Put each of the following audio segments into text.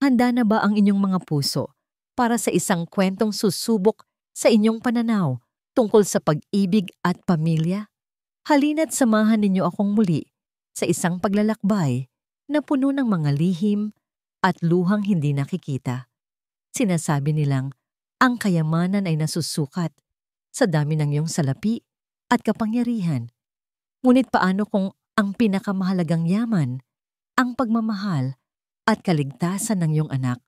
Handa na ba ang inyong mga puso para sa isang kwentong susubok sa inyong pananaw tungkol sa pag-ibig at pamilya? Halina't samahan ninyo akong muli sa isang paglalakbay na puno ng mga lihim at luhang hindi nakikita. Sinasabi nilang ang kayamanan ay nasusukat sa dami ng iyong salapi at kapangyarihan. Ngunit paano kung ang pinakamahalagang yaman, ang pagmamahal at kaligtasan ng iyong anak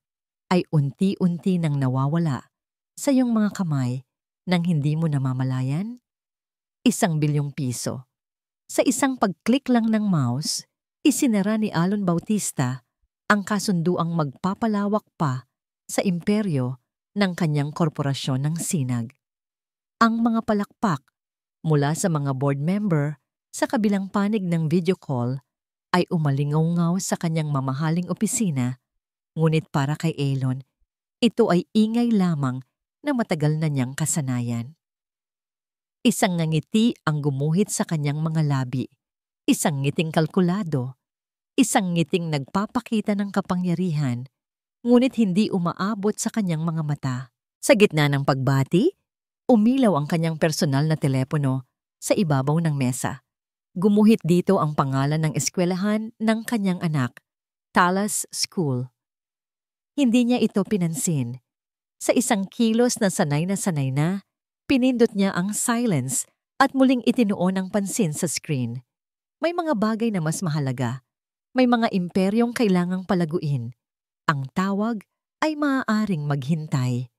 ay unti-unti nang nawawala sa iyong mga kamay nang hindi mo namamalayan? 1 bilyong piso. Sa isang pag-click lang ng mouse, isinara ni Alon Bautista ang kasunduang magpapalawak pa sa imperyo ng kanyang korporasyon ng sinag. Ang mga palakpak mula sa mga board member sa kabilang panig ng video call ay umalingaw-ngaw sa kanyang mamahaling opisina, ngunit para kay Alon, ito ay ingay lamang na matagal na niyang kasanayan. Isang ngiti ang gumuhit sa kanyang mga labi, isang ngiting kalkulado, isang ngiting nagpapakita ng kapangyarihan, ngunit hindi umaabot sa kanyang mga mata. Sa gitna ng pagbati, umilaw ang kanyang personal na telepono sa ibabaw ng mesa. Gumuhit dito ang pangalan ng eskwelahan ng kanyang anak, Talas School. Hindi niya ito pinansin. Sa isang kilos na sanay na, pinindot niya ang silence at muling itinuon ang pansin sa screen. May mga bagay na mas mahalaga. May mga imperyong kailangang palaguin. Ang tawag ay maaaring maghintay.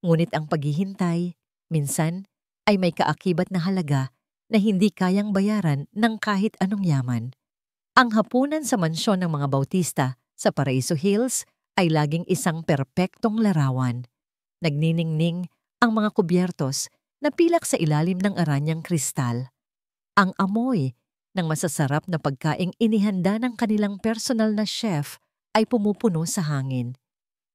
Ngunit ang paghihintay, minsan, ay may kaakibat na halaga na hindi kayang bayaran ng kahit anong yaman. Ang hapunan sa mansyon ng mga Bautista sa Paraiso Hills ay laging isang perpektong larawan. Nagniningning ang mga kubyertos na pilak sa ilalim ng aranyang kristal. Ang amoy ng masasarap na pagkaing inihanda ng kanilang personal na chef ay pumupuno sa hangin.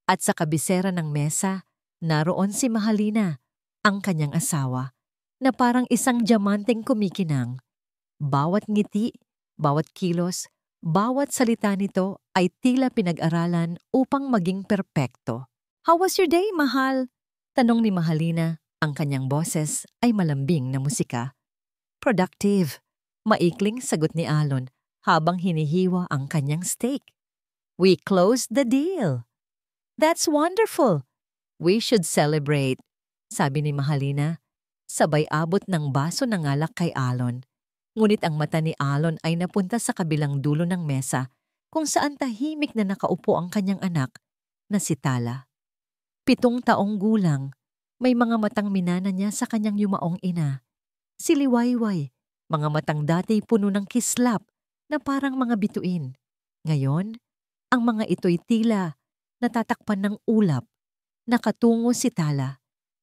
At sa kabisera ng mesa, naroon si Mahalina, ang kanyang asawa, na parang isang diamanteng kumikinang. Bawat ngiti, bawat kilos, bawat salita nito ay tila pinag-aralan upang maging perpekto. "How was your day, mahal?" Tanong ni Mahalina. Ang kanyang boses ay malambing na musika. "Productive," maikling sagot ni Alon habang hinihiwa ang kanyang steak. "We closed the deal." "That's wonderful. We should celebrate," sabi ni Mahalina. Sabay abot ng baso ng alak kay Alon. Ngunit ang mata ni Alon ay napunta sa kabilang dulo ng mesa kung saan tahimik na nakaupo ang kanyang anak na si Tala. 7 taong gulang, may mga matang minana niya sa kanyang yumaong ina. Si Liwayway, mga matang dati puno ng kislap na parang mga bituin. Ngayon, ang mga ito'y tila natatakpan ng ulap. Nakatungo si Tala.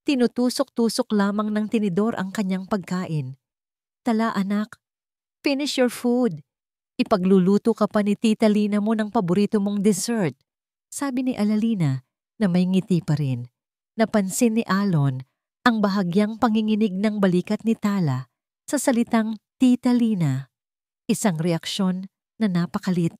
Tinutusok-tusok lamang ng tinidor ang kanyang pagkain. "Tala, anak, finish your food. Ipagluluto ka pa ni Tita Lina mo ng paborito mong dessert," sabi ni Alalina na may ngiti pa rin. Napansin ni Alon ang bahagyang panginginig ng balikat ni Tala sa salitang Tita Lina. Isang reaksyon na napakalit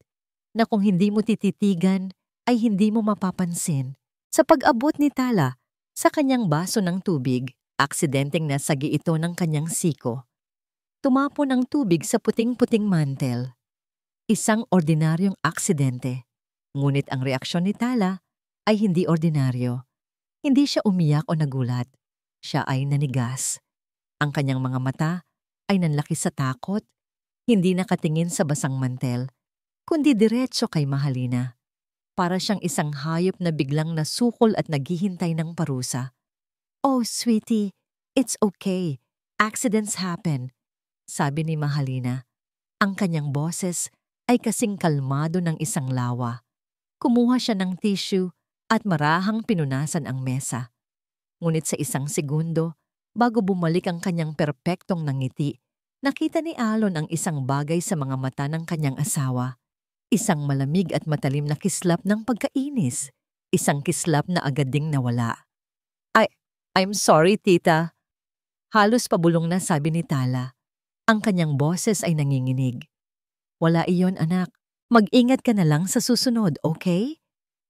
na kung hindi mo tititigan ay hindi mo mapapansin. Sa pag-abot ni Tala sa kanyang baso ng tubig, aksidenteng nasagi ito ng kanyang siko. Tumapon ang tubig sa puting-puting mantel. Isang ordinaryong aksidente. Ngunit ang reaksyon ni Tala ay hindi ordinaryo. Hindi siya umiyak o nagulat. Siya ay nanigas. Ang kanyang mga mata ay nanlaki sa takot, hindi nakatingin sa basang mantel, kundi diretso kay Mahalina. Para siyang isang hayop na biglang nasukol at naghihintay ng parusa. "Oh, sweetie, it's okay. Accidents happen," sabi ni Mahalina. Ang kanyang boses ay kasing kalmado ng isang lawa. Kumuha siya ng tissue at marahang pinunasan ang mesa. Ngunit sa isang segundo, bago bumalik ang kanyang perpektong nangiti, nakita ni Alon ang isang bagay sa mga mata ng kanyang asawa. Isang malamig at matalim na kislap ng pagkainis. Isang kislap na agad ding nawala. I'm sorry, tita." Halos pabulong na sabi ni Tala. Ang kanyang boses ay nanginginig. "Wala iyon, anak. Mag-ingat ka na lang sa susunod, okay?"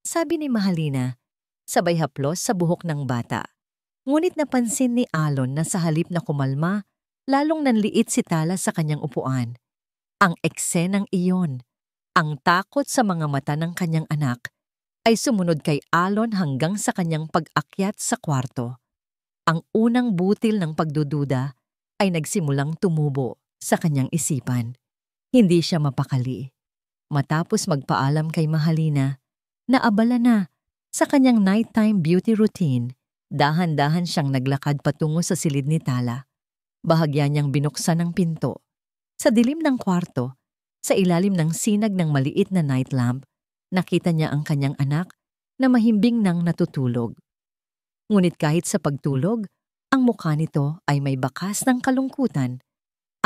Sabi ni Mahalina, sabay haplos sa buhok ng bata. Ngunit napansin ni Alon na sa halip na kumalma, lalong nanliit si Tala sa kanyang upuan. Ang eksenang iyon, ang takot sa mga mata ng kanyang anak, ay sumunod kay Alon hanggang sa kanyang pag-akyat sa kwarto. Ang unang butil ng pagdududa ay nagsimulang tumubo sa kanyang isipan. Hindi siya mapakali. Matapos magpaalam kay Mahalina, naabala na sa kanyang nighttime beauty routine, dahan-dahan siyang naglakad patungo sa silid ni Tala. Bahagya niyang binuksan ang pinto. Sa dilim ng kwarto, sa ilalim ng sinag ng maliit na night lamp, nakita niya ang kanyang anak na mahimbing nang natutulog. Ngunit kahit sa pagtulog, ang mukha nito ay may bakas ng kalungkutan.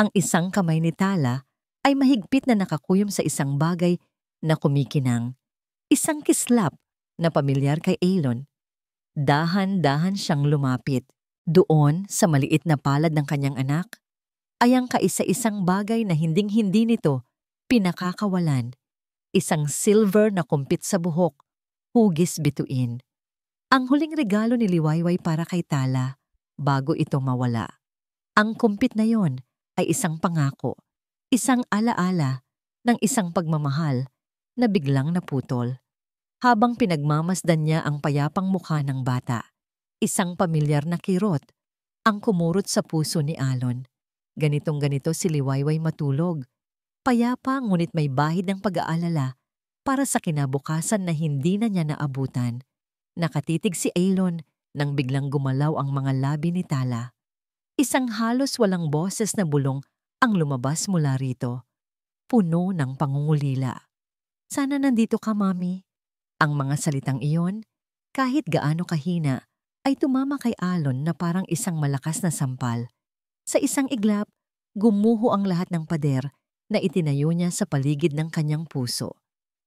Ang isang kamay ni Tala ay mahigpit na nakakuyom sa isang bagay na kumikinang. Isang kislap na pamilyar kay Alon. Dahan-dahan siyang lumapit. Doon sa maliit na palad ng kanyang anak, ay ang kaisa-isang bagay na hinding-hindi nito pinakakawalan. Isang silver na kumpit sa buhok, hugis bituin. Ang huling regalo ni Liwayway para kay Tala bago ito mawala. Ang kumpit na yon ay isang pangako, isang alaala ng isang pagmamahal na biglang naputol. Habang pinagmamasdan niya ang payapang mukha ng bata, isang pamilyar na kirot ang kumurot sa puso ni Alon. Ganitong-ganito si Liwayway matulog. Payapa ngunit may bahid ng pag-aalala para sa kinabukasan na hindi na niya naabutan. Nakatitig si Alon nang biglang gumalaw ang mga labi ni Tala. Isang halos walang boses na bulong ang lumabas mula rito. Puno ng pangungulila. Sana nandito ka, Mami. Ang mga salitang iyon, kahit gaano kahina, ay tumama kay Alon na parang isang malakas na sampal. Sa isang iglap, gumuho ang lahat ng pader na itinayo niya sa paligid ng kanyang puso.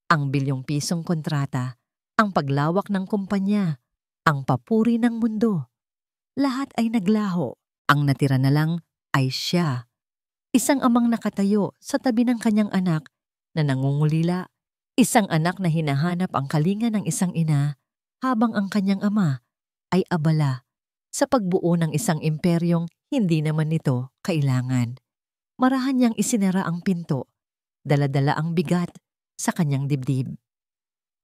Ang bilyong pisong kontrata, ang paglawak ng kumpanya, ang papuri ng mundo. Lahat ay naglaho. Ang natira na lang ay siya. Isang amang nakatayo sa tabi ng kanyang anak na nangungulila. Isang anak na hinahanap ang kalinga ng isang ina habang ang kanyang ama ay abala sa pagbuo ng isang imperyong hindi naman nito kailangan. Marahan niyang isinara ang pinto, dala-dala ang bigat sa kanyang dibdib.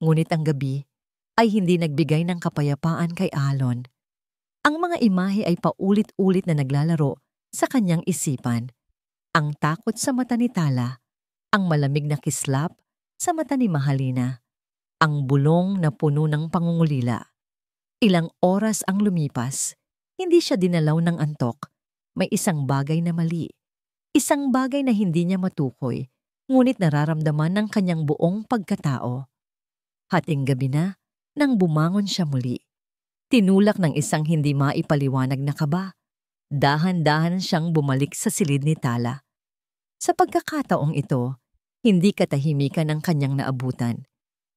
Ngunit ang gabi ay hindi nagbigay ng kapayapaan kay Alon. Ang mga imahe ay paulit-ulit na naglalaro sa kanyang isipan. Ang takot sa mata ni Tala, ang malamig na kislap sa mata ni Mahalina, ang bulong na puno ng pangungulila. Ilang oras ang lumipas, hindi siya dinalaw ng antok. May isang bagay na mali. Isang bagay na hindi niya matukoy, ngunit nararamdaman ng kanyang buong pagkatao. Hating gabi na, nang bumangon siya muli. Tinulak ng isang hindi maipaliwanag na kaba. Dahan-dahan siyang bumalik sa silid ni Tala. Sa pagkakataong ito, hindi katahimikan ang kanyang naabutan.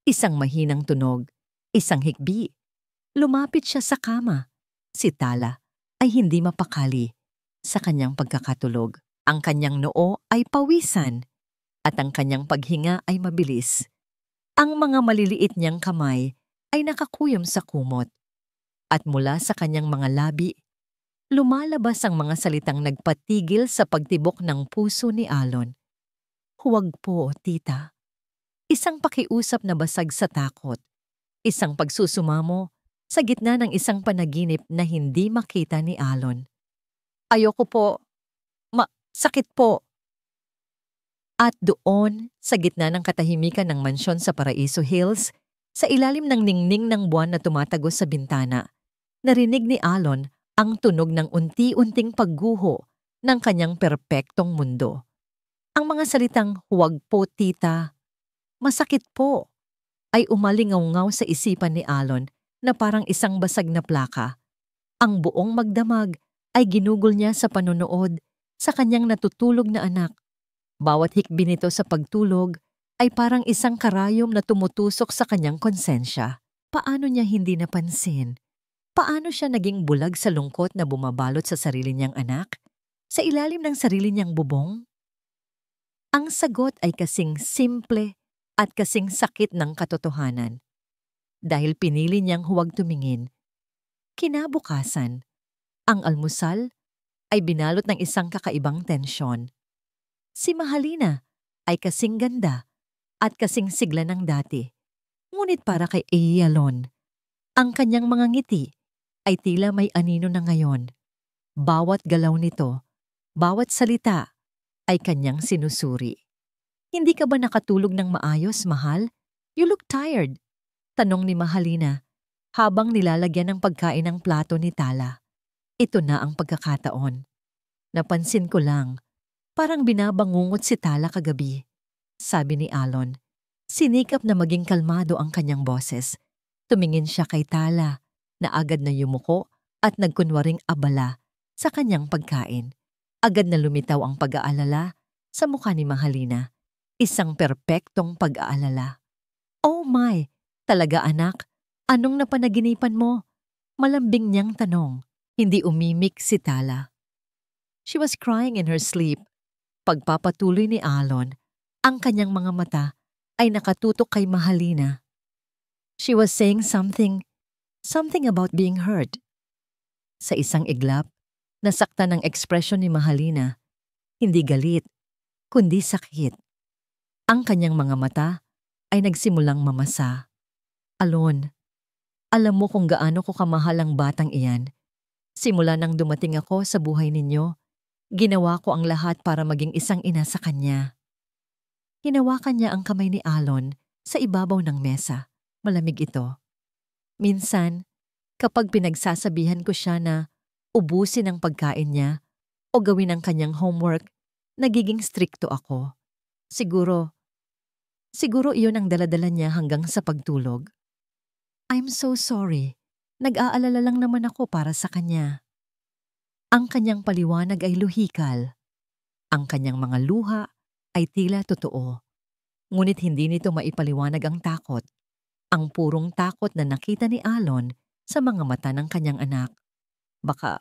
Isang mahinang tunog, isang hikbi. Lumapit siya sa kama. Si Tala ay hindi mapakali. Sa kanyang pagkakatulog, ang kanyang noo ay pawisan at ang kanyang paghinga ay mabilis. Ang mga maliliit niyang kamay ay nakakuyom sa kumot. At mula sa kanyang mga labi, lumalabas ang mga salitang nagpatigil sa pagtibok ng puso ni Alon. Huwag po, tita. Isang pakiusap na basag sa takot. Isang pagsusumamo sa gitna ng isang panaginip na hindi makita ni Alon. Ayoko po. Sakit po. At doon, sa gitna ng katahimikan ng mansyon sa Paraiso Hills, sa ilalim ng ningning ng buwan na tumatagos sa bintana, narinig ni Alon ang tunog ng unti-unting pagguho ng kanyang perpektong mundo. Ang mga salitang, "Huwag po, tita," "Masakit po," ay umalingaw-ngaw sa isipan ni Alon na parang isang basag na plaka. Ang buong magdamag ay ginugol niya sa panonood sa kanyang natutulog na anak. Bawat hikbi nito sa pagtulog ay parang isang karayom na tumutusok sa kanyang konsensya. Paano niya hindi napansin? Paano siya naging bulag sa lungkot na bumabalot sa sarili niyang anak? Sa ilalim ng sarili niyang bubong? Ang sagot ay kasing simple at kasing sakit ng katotohanan. dahil pinili niyang huwag tumingin. Kinabukasan, ang almusal ay binalot ng isang kakaibang tensyon. Si Mahalina ay kasing ganda at kasing sigla ng dati. Ngunit para kay Ialon, ang kanyang mga ngiti ay tila may anino na ngayon. Bawat galaw nito, bawat salita ay kanyang sinusuri. Hindi ka ba nakatulog ng maayos, mahal? You look tired. Tanong ni Mahalina habang nilalagyan ng pagkain ng plato ni Tala. Ito na ang pagkakataon. Napansin ko lang, parang binabangungot si Tala kagabi. Sabi ni Alon. Sinikap na maging kalmado ang kanyang boses. Tumingin siya kay Tala na agad na yumuko at nagkunwaring abala sa kanyang pagkain. Agad na lumitaw ang pag-aalala sa mukha ni Mahalina. Isang perpektong pag-aalala. Oh my, talaga anak, anong napanaginipan mo? Malambing niyang tanong. Hindi umimik si Tala. She was crying in her sleep. Pagpapatuloy ni Alon, ang kanyang mga mata ay nakatutok kay Mahalina. She was saying something about being hurt. Sa isang iglap, nasaktan ang ekspresyon ni Mahalina. Hindi galit, kundi sakit. Ang kanyang mga mata ay nagsimulang mamasa. Alon, alam mo kung gaano ko kamahal ang batang iyan. Simula nang dumating ako sa buhay ninyo, ginawa ko ang lahat para maging isang ina sa kanya. Hinawakan niya ang kamay ni Alon sa ibabaw ng mesa. Malamig ito. Minsan, kapag pinagsasabihan ko siya na ubusin ang pagkain niya o gawin ang kanyang homework, nagiging strikto ako. Siguro iyon ang daladala niya hanggang sa pagtulog. I'm so sorry. Nag-aalala lang naman ako para sa kanya. Ang kanyang paliwanag ay luhikal. Ang kanyang mga luha ay tila totoo. Ngunit hindi nito maipaliwanag ang takot. Ang purong takot na nakita ni Alon sa mga mata ng kanyang anak. Baka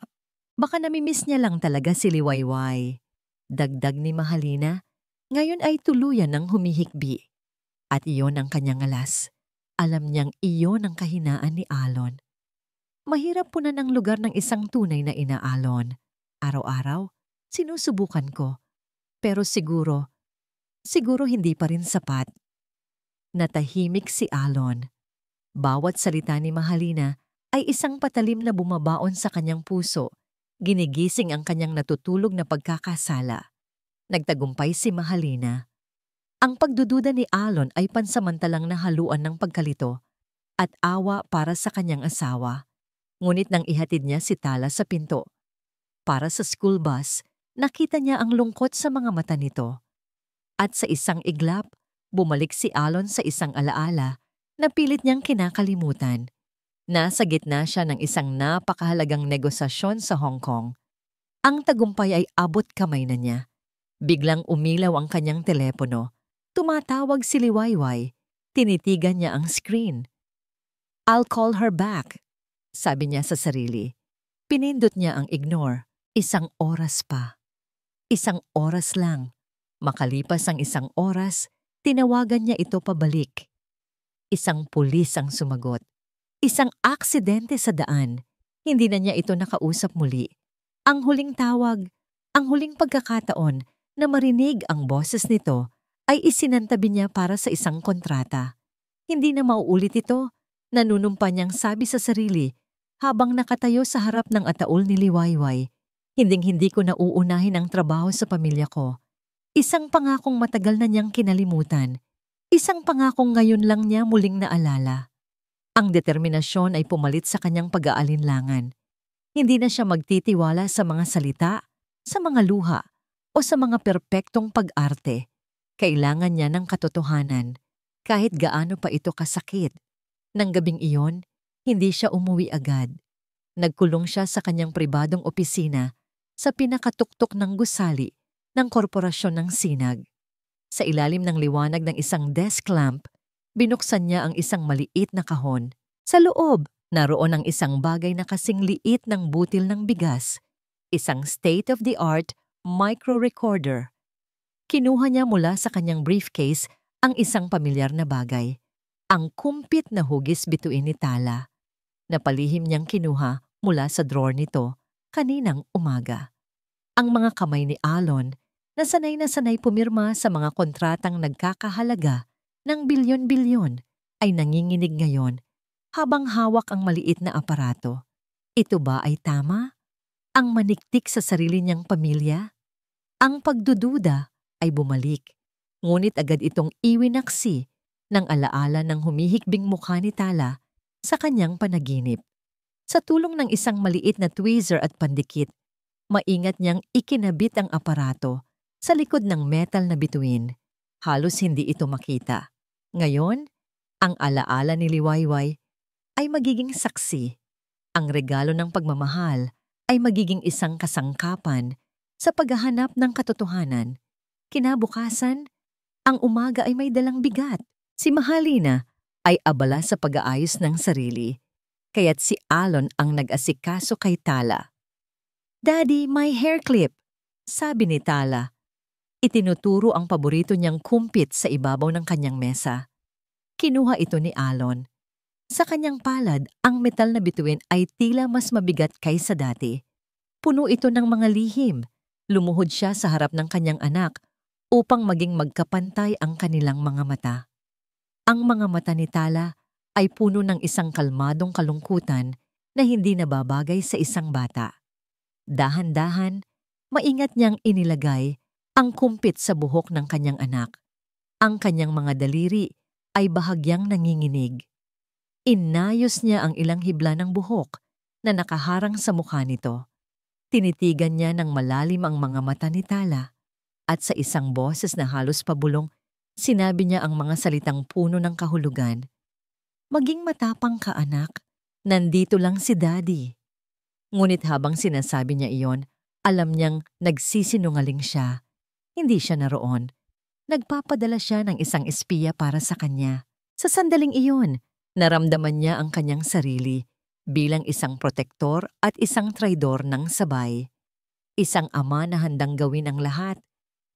namimiss niya lang talaga si Liwayway. Dagdag ni Mahalina, ngayon ay tuluyan ng humihikbi. At iyon ang kanyang alas. Alam niyang iyon ang kahinaan ni Alon. Mahirap punan ang lugar ng isang tunay na ina, Alon. Araw-araw, sinusubukan ko. Pero siguro hindi pa rin sapat. Natahimik si Alon. Bawat salita ni Mahalina ay isang patalim na bumabaon sa kanyang puso. Ginigising ang kanyang natutulog na pagkakasala. Nagtagumpay si Mahalina. Ang pagdududa ni Alon ay pansamantalang nahaluan ng pagkalito at awa para sa kanyang asawa. Ngunit nang ihatid niya si Tala sa pinto para sa school bus, nakita niya ang lungkot sa mga mata nito. At sa isang iglap, bumalik si Alon sa isang alaala na pilit niyang kinakalimutan. Nasa gitna siya ng isang napakahalagang negosasyon sa Hong Kong. Ang tagumpay ay abot kamay na niya. Biglang umilaw ang kanyang telepono. Tumatawag si Liwayway. Tinitigan niya ang screen. I'll call her back, sabi niya sa sarili. Pinindot niya ang ignore. Isang oras pa. Isang oras lang. Makalipas ang isang oras, tinawagan niya ito pabalik. Isang pulis ang sumagot. Isang aksidente sa daan. Hindi na niya ito nakausap muli. Ang huling tawag, ang huling pagkakataon na marinig ang boses nito ay isinantabi niya para sa isang kontrata. Hindi na mauulit ito, nanunumpa niyang sabi sa sarili habang nakatayo sa harap ng ataol ni Liwayway. Hinding-hindi ko na uunahin ang trabaho sa pamilya ko. Isang pangakong matagal na niyang kinalimutan. Isang pangakong ngayon lang niya muling naalala. Ang determinasyon ay pumalit sa kanyang pag-aalinlangan. Hindi na siya magtitiwala sa mga salita, sa mga luha, o sa mga perpektong pag-arte. Kailangan niya ng katotohanan, kahit gaano pa ito kasakit. Nang gabing iyon, hindi siya umuwi agad. Nagkulong siya sa kanyang pribadong opisina sa pinakatuktok ng gusali ng korporasyon ng Sinag. Sa ilalim ng liwanag ng isang desk lamp, binuksan niya ang isang maliit na kahon. Sa loob, naroon ang isang bagay na kasing liit ng butil ng bigas, isang state-of-the-art micro-recorder. Kinuha niya mula sa kanyang briefcase ang isang pamilyar na bagay. ang kumpit na hugis bituin ni Tala na palihim niyang kinuha mula sa drawer nito kaninang umaga. Ang mga kamay ni Alon na sanay pumirma sa mga kontratang nagkakahalaga ng bilyon-bilyon ay nanginginig ngayon habang hawak ang maliit na aparato. Ito ba ay tama? Ang maniktik sa sarili niyang pamilya? Ang pagdududa ay bumalik, ngunit agad itong iwinaksi ng alaala ng humihikbing mukha ni Tala sa kanyang panaginip. Sa tulong ng isang maliit na tweezer at pandikit, maingat niyang ikinabit ang aparato sa likod ng metal na bituin. Halos hindi ito makita. Ngayon, ang alaala ni Liwayway ay magiging saksi. Ang regalo ng pagmamahal ay magiging isang kasangkapan sa paghahanap ng katotohanan. Kinabukasan, ang umaga ay may dalang bigat. Si Mahalina ay abala sa pag-aayos ng sarili, kaya't si Alon ang nag-asikaso kay Tala. "Daddy, my hair clip," sabi ni Tala. Itinuturo ang paborito niyang kumpit sa ibabaw ng kanyang mesa. Kinuha ito ni Alon. Sa kanyang palad, ang metal na bituin ay tila mas mabigat kaysa dati. Puno ito ng mga lihim. Lumuhod siya sa harap ng kanyang anak upang maging magkapantay ang kanilang mga mata. Ang mga mata ni Tala ay puno ng isang kalmadong kalungkutan na hindi nababagay sa isang bata. Dahan-dahan, maingat niyang inilagay ang kumpit sa buhok ng kanyang anak. Ang kanyang mga daliri ay bahagyang nanginginig. Inayos niya ang ilang hibla ng buhok na nakaharang sa mukha nito. Tinitigan niya ng malalim ang mga mata ni Tala at sa isang boses na halos pabulong, sinabi niya ang mga salitang puno ng kahulugan. "Maging matapang ka, anak. Nandito lang si Daddy." Ngunit habang sinasabi niya iyon, alam niyang nagsisinungaling siya. Hindi siya naroon. Nagpapadala siya ng isang espiya para sa kanya. Sa sandaling iyon, naramdaman niya ang kanyang sarili bilang isang protektor at isang traidor ng sabay. Isang ama na handang gawin ang lahat,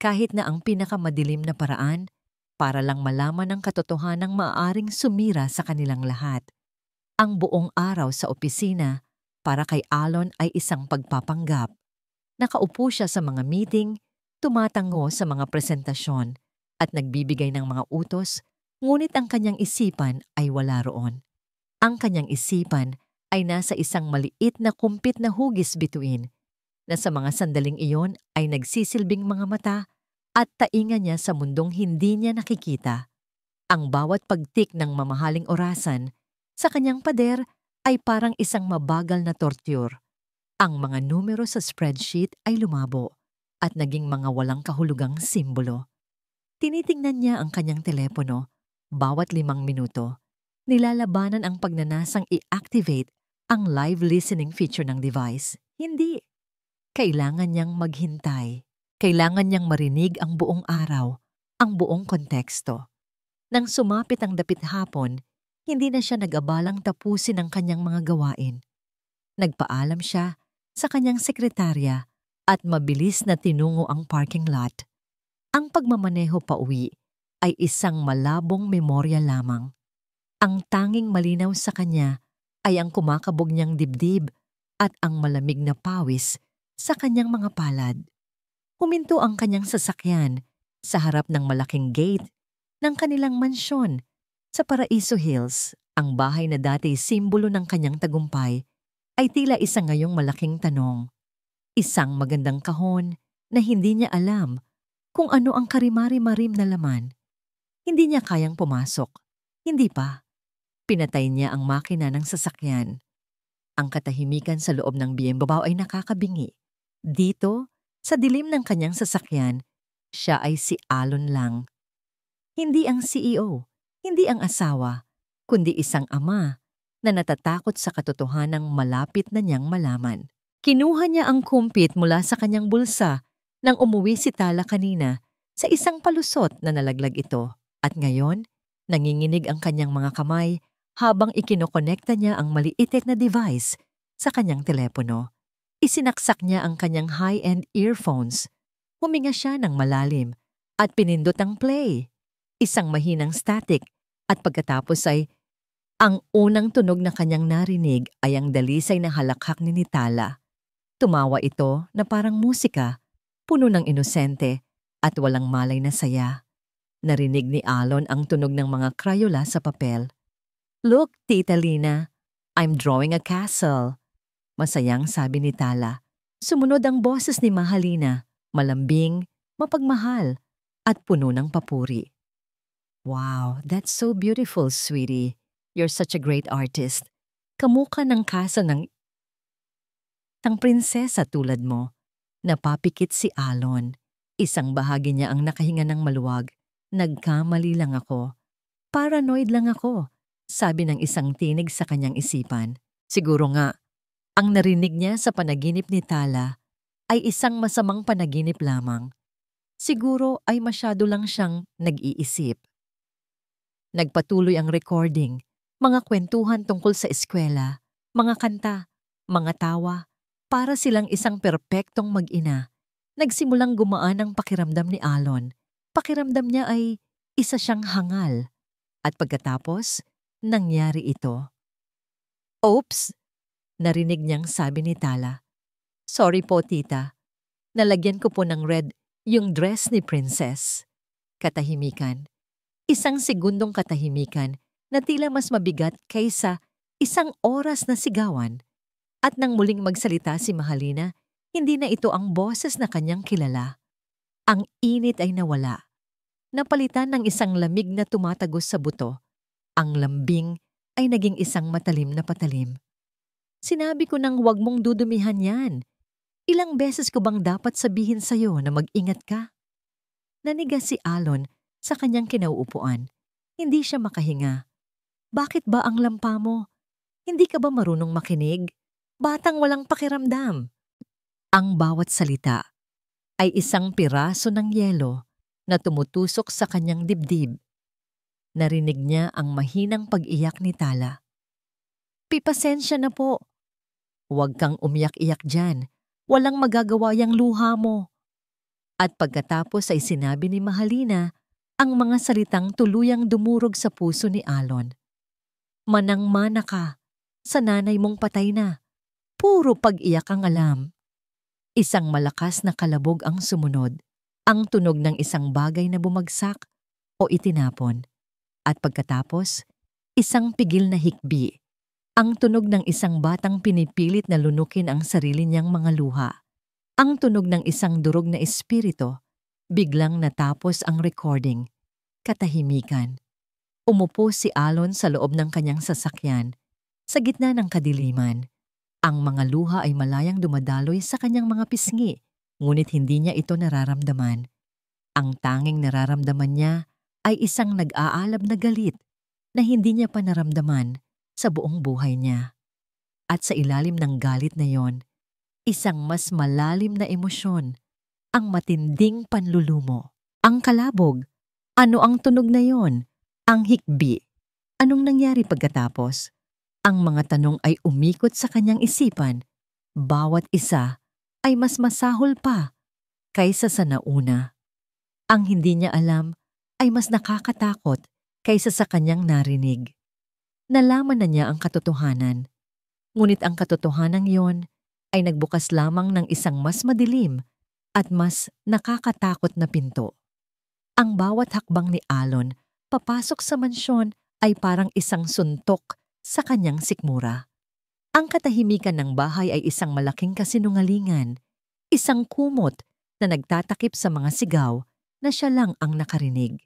kahit na ang pinakamadilim na paraan, para lang malaman ang katotohanang maaaring sumira sa kanilang lahat. Ang buong araw sa opisina para kay Alon ay isang pagpapanggap. Nakaupo siya sa mga meeting, tumatango sa mga presentasyon at nagbibigay ng mga utos, ngunit ang kanyang isipan ay wala roon. Ang kanyang isipan ay nasa isang maliit na kumpit na hugis bituin na sa mga sandaling iyon ay nagsisilbing mga mata at tainga niya sa mundong hindi niya nakikita. Ang bawat pagtik ng mamahaling orasan sa kanyang pader ay parang isang mabagal na torture. Ang mga numero sa spreadsheet ay lumabo at naging mga walang kahulugang simbolo. Tinitingnan niya ang kanyang telepono bawat 5 minuto. Nilalabanan ang pagnanasang i-activate ang live listening feature ng device. Hindi. Kailangan niyang maghintay. Kailangan niyang marinig ang buong araw, ang buong konteksto. Nang sumapit ang dapit hapon, hindi na siya nag-abalang tapusin ang kanyang mga gawain. Nagpaalam siya sa kanyang sekretarya at mabilis na tinungo ang parking lot. Ang pagmamaneho pauwi ay isang malabong memorya lamang. Ang tanging malinaw sa kanya ay ang kumakabog niyang dibdib at ang malamig na pawis sa kanyang mga palad. Huminto ang kanyang sasakyan sa harap ng malaking gate ng kanilang mansyon sa Paraiso Hills. Ang bahay na dati simbolo ng kanyang tagumpay ay tila isa ngayong malaking tanong. Isang magandang kahon na hindi niya alam kung ano ang karimari-marim na laman. Hindi niya kayang pumasok. Hindi pa. Pinatay niya ang makina ng sasakyan. Ang katahimikan sa loob ng BMW ay nakakabingi. Dito, sa dilim ng kanyang sasakyan, siya ay si Alon lang. Hindi ang CEO, hindi ang asawa, kundi isang ama na natatakot sa katotohanang malapit na niyang malaman. Kinuha niya ang kumpit mula sa kanyang bulsa nang umuwi si Tala kanina sa isang palusot na nalaglag ito at ngayon, nanginginig ang kanyang mga kamay habang ikinokonekta niya ang maliitik na device sa kanyang telepono. Isinaksak niya ang kanyang high-end earphones. Huminga siya ng malalim at pinindot ang play. Isang mahinang static At pagkatapos ay ang unang tunog na kanyang narinig ay ang dalisay na halakhak ni Nitala. Tumawa ito na parang musika, puno ng inosente at walang malay na saya. Narinig ni Alon ang tunog ng mga Crayola sa papel. "Look, Tita Lina, I'm drawing a castle." Masayang sabi ni Tala. Sumunod ang boses ni Mahalina, malambing, mapagmahal, at puno ng papuri. "Wow, that's so beautiful, sweetie. You're such a great artist. Kamukha ng kasa ng prinsesa tulad mo." Napapikit si Alon. Isang bahagi niya ang nakahinga ng maluwag. "Nagkamali lang ako. Paranoid lang ako," sabi ng isang tinig sa kanyang isipan. Siguro nga, ang narinig niya sa panaginip ni Tala ay isang masamang panaginip lamang. Siguro ay masyado lang siyang nag-iisip. Nagpatuloy ang recording, mga kwentuhan tungkol sa eskwela, mga kanta, mga tawa, para silang isang perpektong mag-ina. Nagsimulang gumaan ang pakiramdam ni Alon. Pakiramdam niya ay isa siyang hangal. At pagkatapos, nangyari ito. "Oops!" Narinig niyang sabi ni Tala. "Sorry po, tita. Nalagyan ko po ng red yung dress ni Princess." Katahimikan. Isang segundong katahimikan na tila mas mabigat kaysa isang oras na sigawan. At nang muling magsalita si Mahalina, hindi na ito ang boses na kanyang kilala. Ang init ay nawala. Napalitan ng isang lamig na tumatagos sa buto. Ang lambing ay naging isang matalim na patalim. "Sinabi ko nang huwag mong dudumihan yan. Ilang beses ko bang dapat sabihin sa'yo na mag-ingat ka?" Nanigas si Alon sa kanyang kinauupuan. Hindi siya makahinga. "Bakit ba ang lampa mo? Hindi ka ba marunong makinig? Batang walang pakiramdam." Ang bawat salita ay isang piraso ng yelo na tumutusok sa kanyang dibdib. Narinig niya ang mahinang pag-iyak ni Tala. "Pipasensya na po. Huwag kang umiyak-iyak dyan. Walang magagawa yang luha mo." At pagkatapos ay sinabi ni Mahalina ang mga salitang tuluyang dumurog sa puso ni Alon. "Manang-mana ka. Sa nanay mong patay na. Puro pag-iyak ang alam." Isang malakas na kalabog ang sumunod. Ang tunog ng isang bagay na bumagsak o itinapon. At pagkatapos, isang pigil na hikbi. Ang tunog ng isang batang pinipilit na lunukin ang sarili niyang mga luha. Ang tunog ng isang durog na espiritu. Biglang natapos ang recording. Katahimikan. Umupo si Alon sa loob ng kanyang sasakyan, sa gitna ng kadiliman. Ang mga luha ay malayang dumadaloy sa kanyang mga pisngi, ngunit hindi niya ito nararamdaman. Ang tanging nararamdaman niya ay isang nag-aalab na galit na hindi niya pa naramdaman sa buong buhay niya. At sa ilalim ng galit na yon, isang mas malalim na emosyon, ang matinding panlulumo. Ang kalabog. Ano ang tunog na yon? Ang hikbi. Anong nangyari pagkatapos? Ang mga tanong ay umikot sa kanyang isipan. Bawat isa ay mas masahol pa kaysa sa nauna. Ang hindi niya alam ay mas nakakatakot kaysa sa kanyang narinig. Nalaman na niya ang katotohanan. Ngunit ang katotohanan yon ay nagbukas lamang ng isang mas madilim at mas nakakatakot na pinto. Ang bawat hakbang ni Alon papasok sa mansyon ay parang isang suntok sa kanyang sikmura. Ang katahimikan ng bahay ay isang malaking kasinungalingan, isang kumot na nagtatakip sa mga sigaw na siya lang ang nakarinig.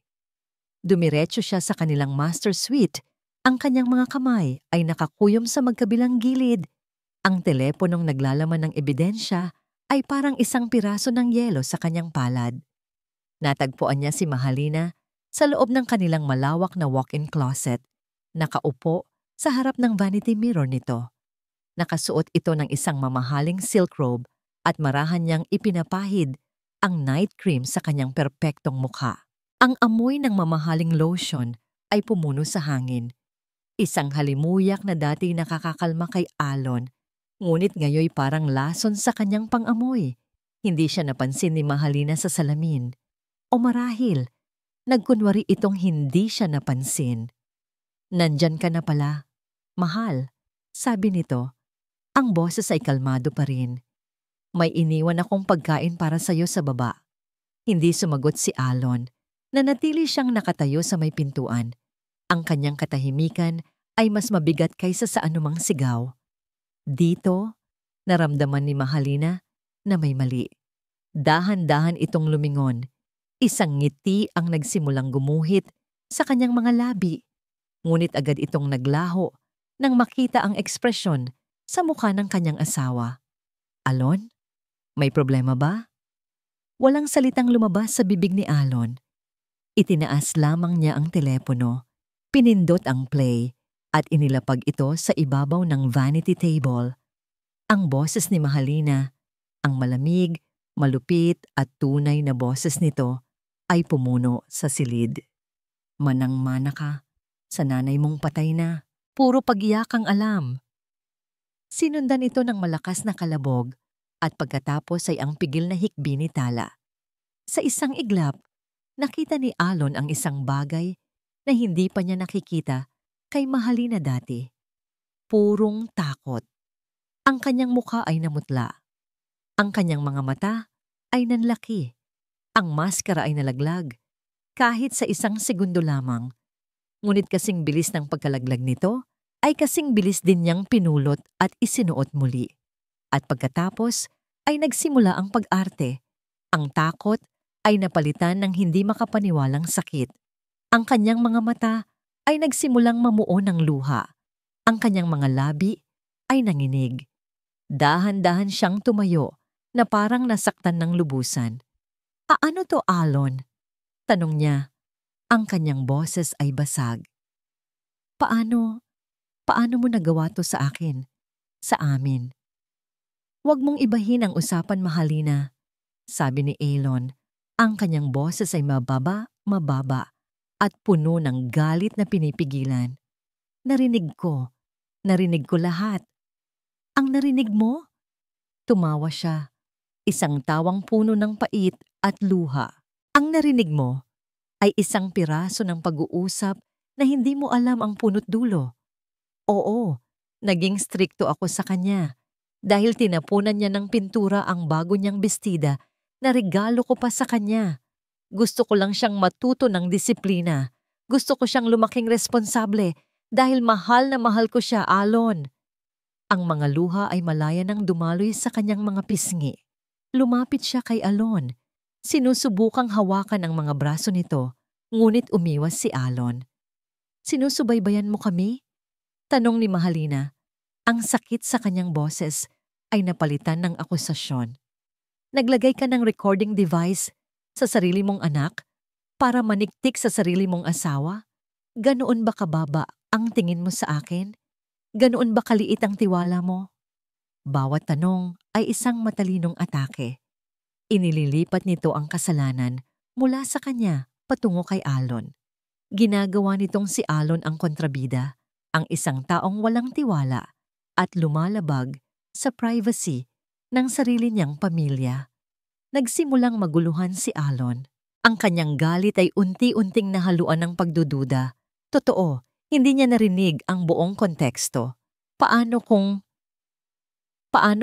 Dumiretso siya sa kanilang master suite. Ang kanyang mga kamay ay nakakuyom sa magkabilang gilid. Ang teleponong naglalaman ng ebidensya ay parang isang piraso ng yelo sa kanyang palad. Natagpuan niya si Mahalina sa loob ng kanilang malawak na walk-in closet. Nakaupo sa harap ng vanity mirror nito. Nakasuot ito ng isang mamahaling silk robe at marahan niyang ipinapahid ang night cream sa kanyang perpektong mukha. Ang amoy ng mamahaling lotion ay pumuno sa hangin. Isang halimuyak na dati nakakakalma kay Alon, ngunit ngayoy parang lason sa kanyang pang-amoy. Hindi siya napansin ni Mahalina sa salamin. O marahil, nagkunwari itong hindi siya napansin. Nandyan ka na pala. Mahal, sabi nito. Ang boses ay kalmado pa rin. May iniwan akong pagkain para sa'yo sa baba. Hindi sumagot si Alon. Nanatili siyang nakatayo sa may pintuan. Ang kanyang katahimikan ay mas mabigat kaysa sa anumang sigaw. Dito, naramdaman ni Mahalina na may mali. Dahan-dahan itong lumingon. Isang ngiti ang nagsimulang gumuhit sa kanyang mga labi. Ngunit agad itong naglaho nang makita ang ekspresyon sa mukha ng kanyang asawa. Alon, may problema ba? Walang salitang lumabas sa bibig ni Alon. Itinaas lamang niya ang telepono, pinindot ang play at inilapag ito sa ibabaw ng vanity table. Ang boses ni Mahalina, ang malamig, malupit at tunay na boses nito ay pumuno sa silid. Manang-mana ka, sa nanay mong patay na, puro pag-iyak ang alam. Sinundan ito ng malakas na kalabog at pagkatapos ay ang pigil na hikbi ni Tala. Sa isang iglap, nakita ni Alon ang isang bagay na hindi pa niya nakikita kay Mahalina dati. Purong takot. Ang kanyang mukha ay namutla. Ang kanyang mga mata ay nanlaki. Ang maskara ay nalaglag. Kahit sa isang segundo lamang. Ngunit kasing bilis ng pagkalaglag nito, ay kasing bilis din niyang pinulot at isinuot muli. At pagkatapos ay nagsimula ang pag-arte. Ang takot ay napalitan ng hindi makapaniwalang sakit. Ang kanyang mga mata ay nagsimulang mamuo ng luha. Ang kanyang mga labi ay nanginig. Dahan-dahan siyang tumayo na parang nasaktan ng lubusan. Ano to, Alon? Tanong niya. Ang kanyang boses ay basag. Paano mo nagawa to sa akin? Sa amin? Huwag mong ibahin ang usapan, Mahalina, sabi ni Alon. Ang kanyang boses ay mababa at puno ng galit na pinipigilan. Narinig ko lahat. Ang narinig mo? Tumawa siya. Isang tawang puno ng pait at luha. Ang narinig mo ay isang piraso ng pag-uusap na hindi mo alam ang punot dulo. Oo, naging strikto ako sa kanya dahil tinapunan niya ng pintura ang bago niyang bestida na regalo ko pa sa kanya. Gusto ko lang siyang matuto ng disiplina. Gusto ko siyang lumaking responsable dahil mahal na mahal ko siya, Alon. Ang mga luha ay malaya nang dumaloy sa kanyang mga pisngi. Lumapit siya kay Alon. Sinusubukang hawakan ang mga braso nito, ngunit umiwas si Alon. Sinusubaybayan mo kami? Tanong ni Mahalina. Ang sakit sa kanyang boses ay napalitan ng akusasyon. Naglagay ka ng recording device sa sarili mong anak para maniktik sa sarili mong asawa? Ganoon ba kababa ang tingin mo sa akin? Ganoon ba kaliit ang tiwala mo? Bawat tanong ay isang matalinong atake. Inililipat nito ang kasalanan mula sa kanya patungo kay Alon. Ginagawa nitong si Alon ang kontrabida, ang isang taong walang tiwala at lumalabag sa privacy ng sarili niyang pamilya. Nagsimulang maguluhan si Alon. Ang kanyang galit ay unti-unting nahaluan ng pagdududa. Totoo, hindi niya narinig ang buong konteksto. Paano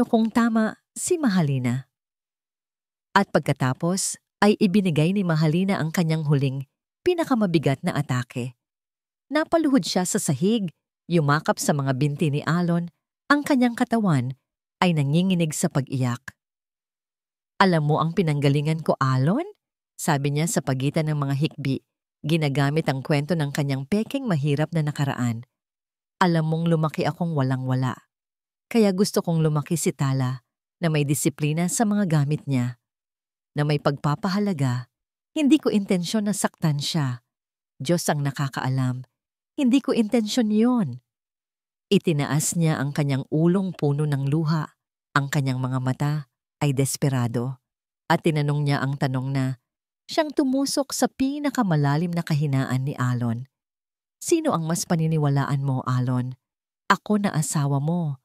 kung tama si Mahalina? At pagkatapos ay ibinigay ni Mahalina ang kanyang huling pinakamabigat na atake. Napaluhod siya sa sahig, yumakap sa mga binti ni Alon, ang kanyang katawan ay nanginginig sa pag-iyak. Alam mo ang pinanggalingan ko, Alon? Sabi niya sa pagitan ng mga hikbi, ginagamit ang kwento ng kanyang pekeng mahirap na nakaraan. Alam mong lumaki akong walang-wala. Kaya gusto kong lumaki si Tala na may disiplina sa mga gamit niya, na may pagpapahalaga. Hindi ko intensyon na saktan siya. Diyos ang nakakaalam. Hindi ko intensyon yon. Itinaas niya ang kanyang ulong puno ng luha. Ang kanyang mga mata ay desperado. At tinanong niya ang tanong na siyang tumusok sa pinakamalalim na kahinaan ni Alon. Sino ang mas paniniwalaan mo, Alon? Ako na asawa mo,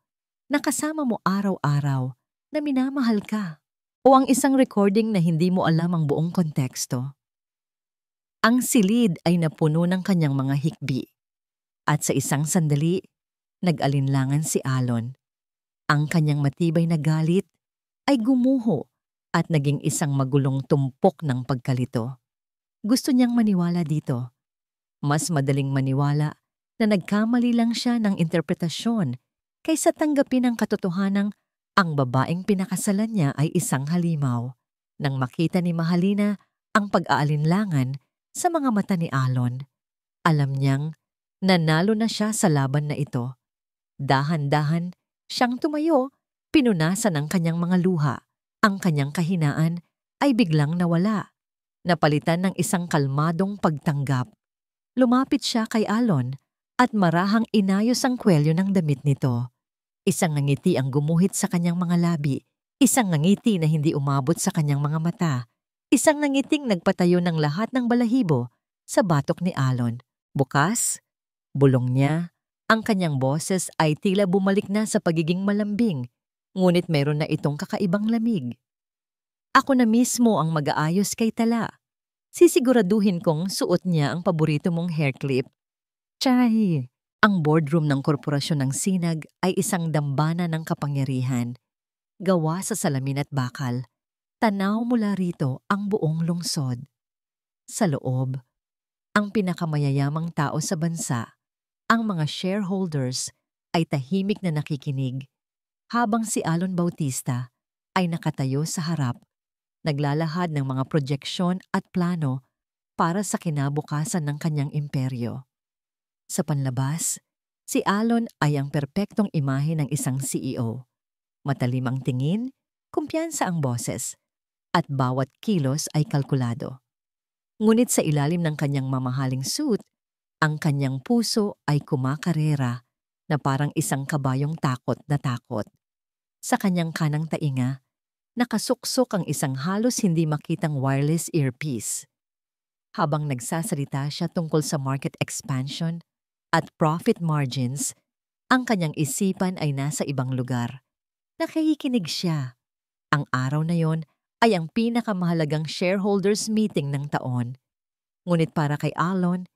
nakasama mo araw-araw, na minamahal ka. O ang isang recording na hindi mo alam ang buong konteksto? Ang silid ay napuno ng kanyang mga hikbi. At sa isang sandali, nag-alinlangan si Alon. Ang kanyang matibay na galit ay gumuho at naging isang magulong tumpok ng pagkalito. Gusto niyang maniwala dito. Mas madaling maniwala na nagkamali lang siya ng interpretasyon kaysa tanggapin ang katotohanang ang babaeng pinakasalan niya ay isang halimaw. Nang makita ni Mahalina ang pag-aalinlangan sa mga mata ni Alon, alam niyang nanalo na siya sa laban na ito. Dahan-dahan siyang tumayo, pinunasan ang kanyang mga luha. Ang kanyang kahinaan ay biglang nawala. Napalitan ng isang kalmadong pagtanggap. Lumapit siya kay Alon at marahang inayos ang kwelyo ng damit nito. Isang ngiti ang gumuhit sa kanyang mga labi. Isang ngiti na hindi umabot sa kanyang mga mata. Isang ngiting nagpatayo ng lahat ng balahibo sa batok ni Alon. Bukas, bulong niya. Ang kanyang boses ay tila bumalik na sa pagiging malambing, ngunit meron na itong kakaibang lamig. Ako na mismo ang mag-aayos kay Tala. Sisiguraduhin kong suot niya ang paborito mong hair clip. Chay! Ang boardroom ng korporasyon ng Sinag ay isang dambana ng kapangyarihan. Gawa sa salamin at bakal. Tanaw mula rito ang buong lungsod. Sa loob, ang pinakamayayamang tao sa bansa, ang mga shareholders, ay tahimik na nakikinig, habang si Alon Bautista ay nakatayo sa harap, naglalahad ng mga proyeksyon at plano para sa kinabukasan ng kanyang imperyo. Sa panlabas, si Alon ay ang perpektong imahe ng isang CEO. Matalim ang tingin, kumpiyansa ang boses, at bawat kilos ay kalkulado. Ngunit sa ilalim ng kanyang mamahaling suit, ang kanyang puso ay kumakarera na parang isang kabayong takot na takot. Sa kanyang kanang tainga, nakasuksok ang isang halos hindi makitang wireless earpiece. Habang nagsasalita siya tungkol sa market expansion at profit margins, ang kanyang isipan ay nasa ibang lugar. Nakikinig siya. Ang araw na yon ay ang pinakamahalagang shareholders meeting ng taon. Ngunit para kay Alon,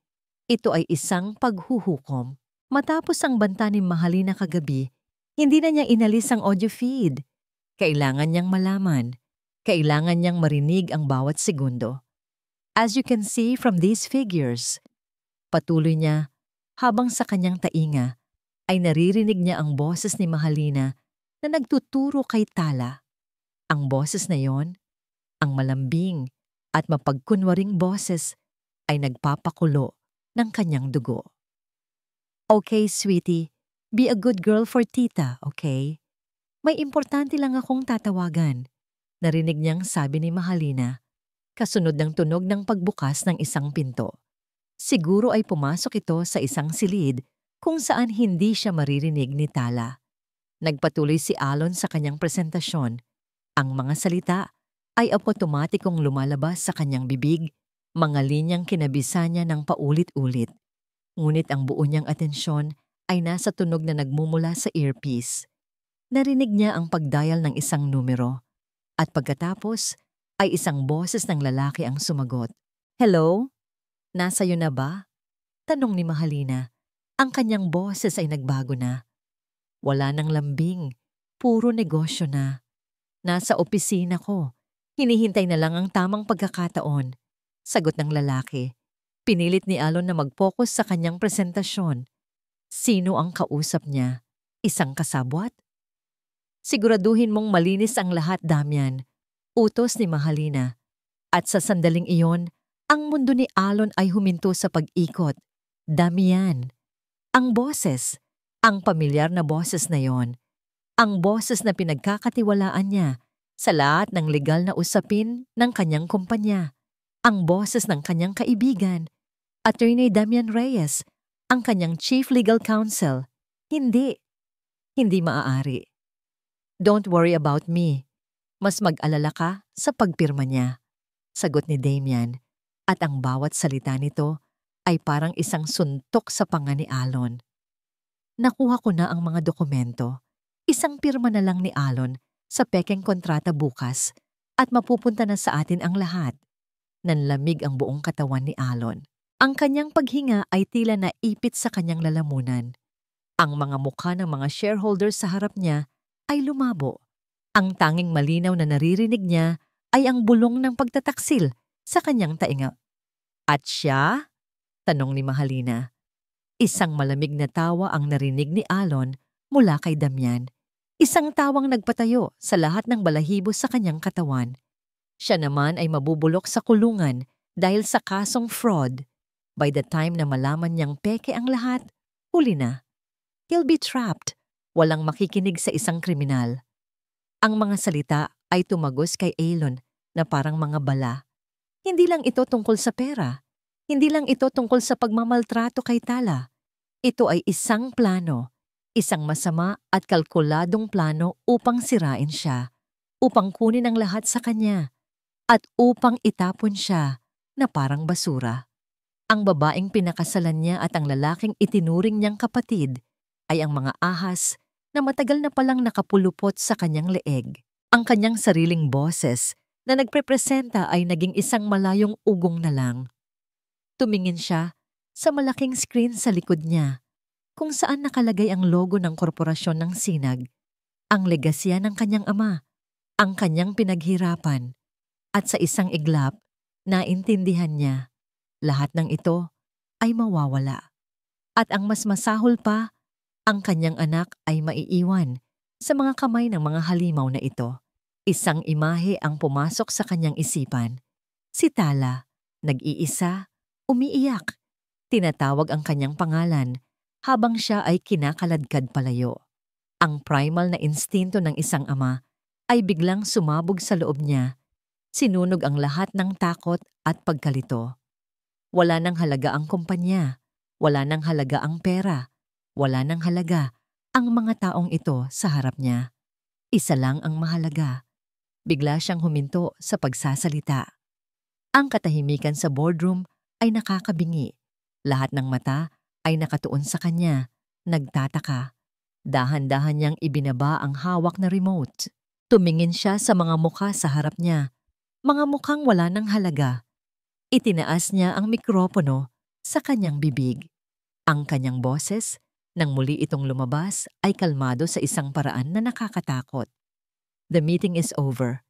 ito ay isang paghuhukom. Matapos ang banta ni Mahalina kagabi, hindi na niya inalis ang audio feed. Kailangan niyang malaman. Kailangan niyang marinig ang bawat segundo. As you can see from these figures, patuloy niya, habang sa kanyang tainga ay naririnig niya ang boses ni Mahalina na nagtuturo kay Tala. Ang boses na yon, ang malambing at mapagkunwaring boses, ay nagpapakulo ng kanyang dugo. Okay, sweetie, be a good girl for tita, okay? May importante lang akong tatawagan. Narinig niyang sabi ni Mahalina, kasunod ng tunog ng pagbukas ng isang pinto. Siguro ay pumasok ito sa isang silid kung saan hindi siya maririnig ni Tala. Nagpatuloy si Alon sa kanyang presentasyon. Ang mga salita ay otomatikong lumalabas sa kanyang bibig, mga linyang kinabisa niya ng paulit-ulit. Ngunit ang buo niyang atensyon ay nasa tunog na nagmumula sa earpiece. Narinig niya ang pagdial ng isang numero, at pagkatapos ay isang boses ng lalaki ang sumagot. Hello? Nasa'yo na ba? Tanong ni Mahalina. Ang kanyang boses ay nagbago na. Wala nang lambing, puro negosyo na. Nasa opisina ko, hinihintay na lang ang tamang pagkakataon. Sagot ng lalaki. Pinilit ni Alon na mag-focus sa kanyang presentasyon. Sino ang kausap niya? Isang kasabwat? Siguraduhin mong malinis ang lahat, Damian. Utos ni Mahalina. At sa sandaling iyon, ang mundo ni Alon ay huminto sa pag-ikot. Damian. Ang boses. Ang pamilyar na boses na yon. Ang boses na pinagkakatiwalaan niya sa lahat ng legal na usapin ng kanyang kumpanya. Ang boses ng kanyang kaibigan, Attorney Damian Reyes, ang kanyang Chief Legal Counsel. Hindi. Hindi maaari. Don't worry about me. Mas mag-alala ka sa pagpirma niya. Sagot ni Damian, at ang bawat salita nito ay parang isang suntok sa panga ni Alon. Nakuha ko na ang mga dokumento. Isang pirma na lang ni Alon sa pekeng kontrata bukas at mapupunta na sa atin ang lahat. Nanlamig ang buong katawan ni Alon. Ang kanyang paghinga ay tila naipit sa kanyang lalamunan. Ang mga mukha ng mga shareholders sa harap niya ay lumabo. Ang tanging malinaw na naririnig niya ay ang bulong ng pagtataksil sa kanyang tainga. At siya? Tanong ni Mahalina. Isang malamig na tawa ang narinig ni Alon mula kay Damian. Isang tawang nagpatayo sa lahat ng balahibo sa kanyang katawan. Siya naman ay mabubulok sa kulungan dahil sa kasong fraud. By the time na malaman niyang peke ang lahat, huli na. He'll be trapped. Walang makikinig sa isang kriminal. Ang mga salita ay tumagos kay Alon na parang mga bala. Hindi lang ito tungkol sa pera. Hindi lang ito tungkol sa pagmamaltrato kay Tala. Ito ay isang plano, isang masama at kalkuladong plano upang sirain siya, upang kunin ang lahat sa kanya, at upang itapon siya na parang basura. Ang babaeng pinakasalan niya at ang lalaking itinuring niyang kapatid ay ang mga ahas na matagal na palang nakapulupot sa kanyang leeg. Ang kanyang sariling boses na nagprepresenta ay naging isang malayong ugong na lang. Tumingin siya sa malaking screen sa likod niya, kung saan nakalagay ang logo ng korporasyon ng Sinag, ang legasya ng kanyang ama, ang kanyang pinaghirapan, at sa isang iglap, naintindihan niya, lahat ng ito ay mawawala. At ang mas masahol pa, ang kanyang anak ay maiiwan sa mga kamay ng mga halimaw na ito. Isang imahe ang pumasok sa kanyang isipan. Si Tala, nag-iisa, umiiyak. Tinatawag ang kanyang pangalan habang siya ay kinakaladkad palayo. Ang primal na instinto ng isang ama ay biglang sumabog sa loob niya. Sinunog ang lahat ng takot at pagkalito. Wala nang halaga ang kumpanya, wala nang halaga ang pera, wala nang halaga ang mga taong ito sa harap niya. Isa lang ang mahalaga. Bigla siyang huminto sa pagsasalita. Ang katahimikan sa boardroom ay nakakabingi. Lahat ng mata ay nakatuon sa kanya, nagtataka. Dahan-dahan niyang ibinaba ang hawak na remote. Tumingin siya sa mga mukha sa harap niya, mga mukhang wala ng halaga. Itinaas niya ang mikropono sa kanyang bibig. Ang kanyang boses, nang muli itong lumabas, ay kalmado sa isang paraan na nakakatakot. The meeting is over.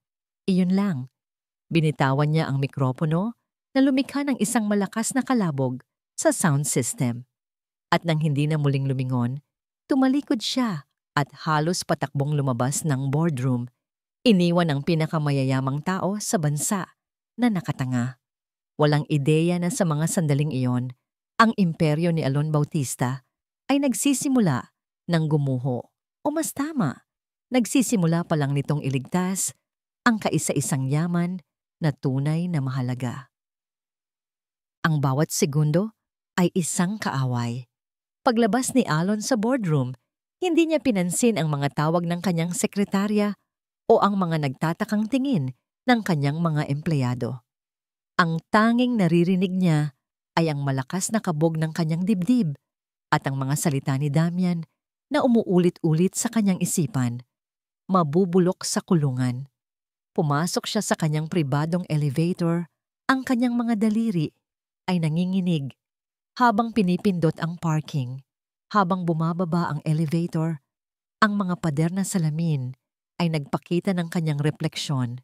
Iyon lang. Binitawan niya ang mikropono na lumikha ng isang malakas na kalabog sa sound system. At nang hindi na muling lumingon, tumalikod siya at halos patakbong lumabas ng boardroom. Iniwan ang pinakamayayamang tao sa bansa na nakatanga. Walang ideya na sa mga sandaling iyon, ang imperyo ni Alon Bautista ay nagsisimula ng gumuho. O mas tama, nagsisimula pa lang nitong iligtas ang kaisa-isang yaman na tunay na mahalaga. Ang bawat segundo ay isang kaaway. Paglabas ni Alon sa boardroom, hindi niya pinansin ang mga tawag ng kanyang sekretarya o ang mga nagtatakang tingin ng kanyang mga empleyado. Ang tanging naririnig niya ay ang malakas na kabog ng kanyang dibdib at ang mga salita ni Damian na umuulit-ulit sa kanyang isipan. Mabubulok sa kulungan. Pumasok siya sa kanyang pribadong elevator, ang kanyang mga daliri ay nanginginig habang pinipindot ang parking. Habang bumababa ang elevator, ang mga pader na salamin ay nagpakita ng kanyang refleksyon.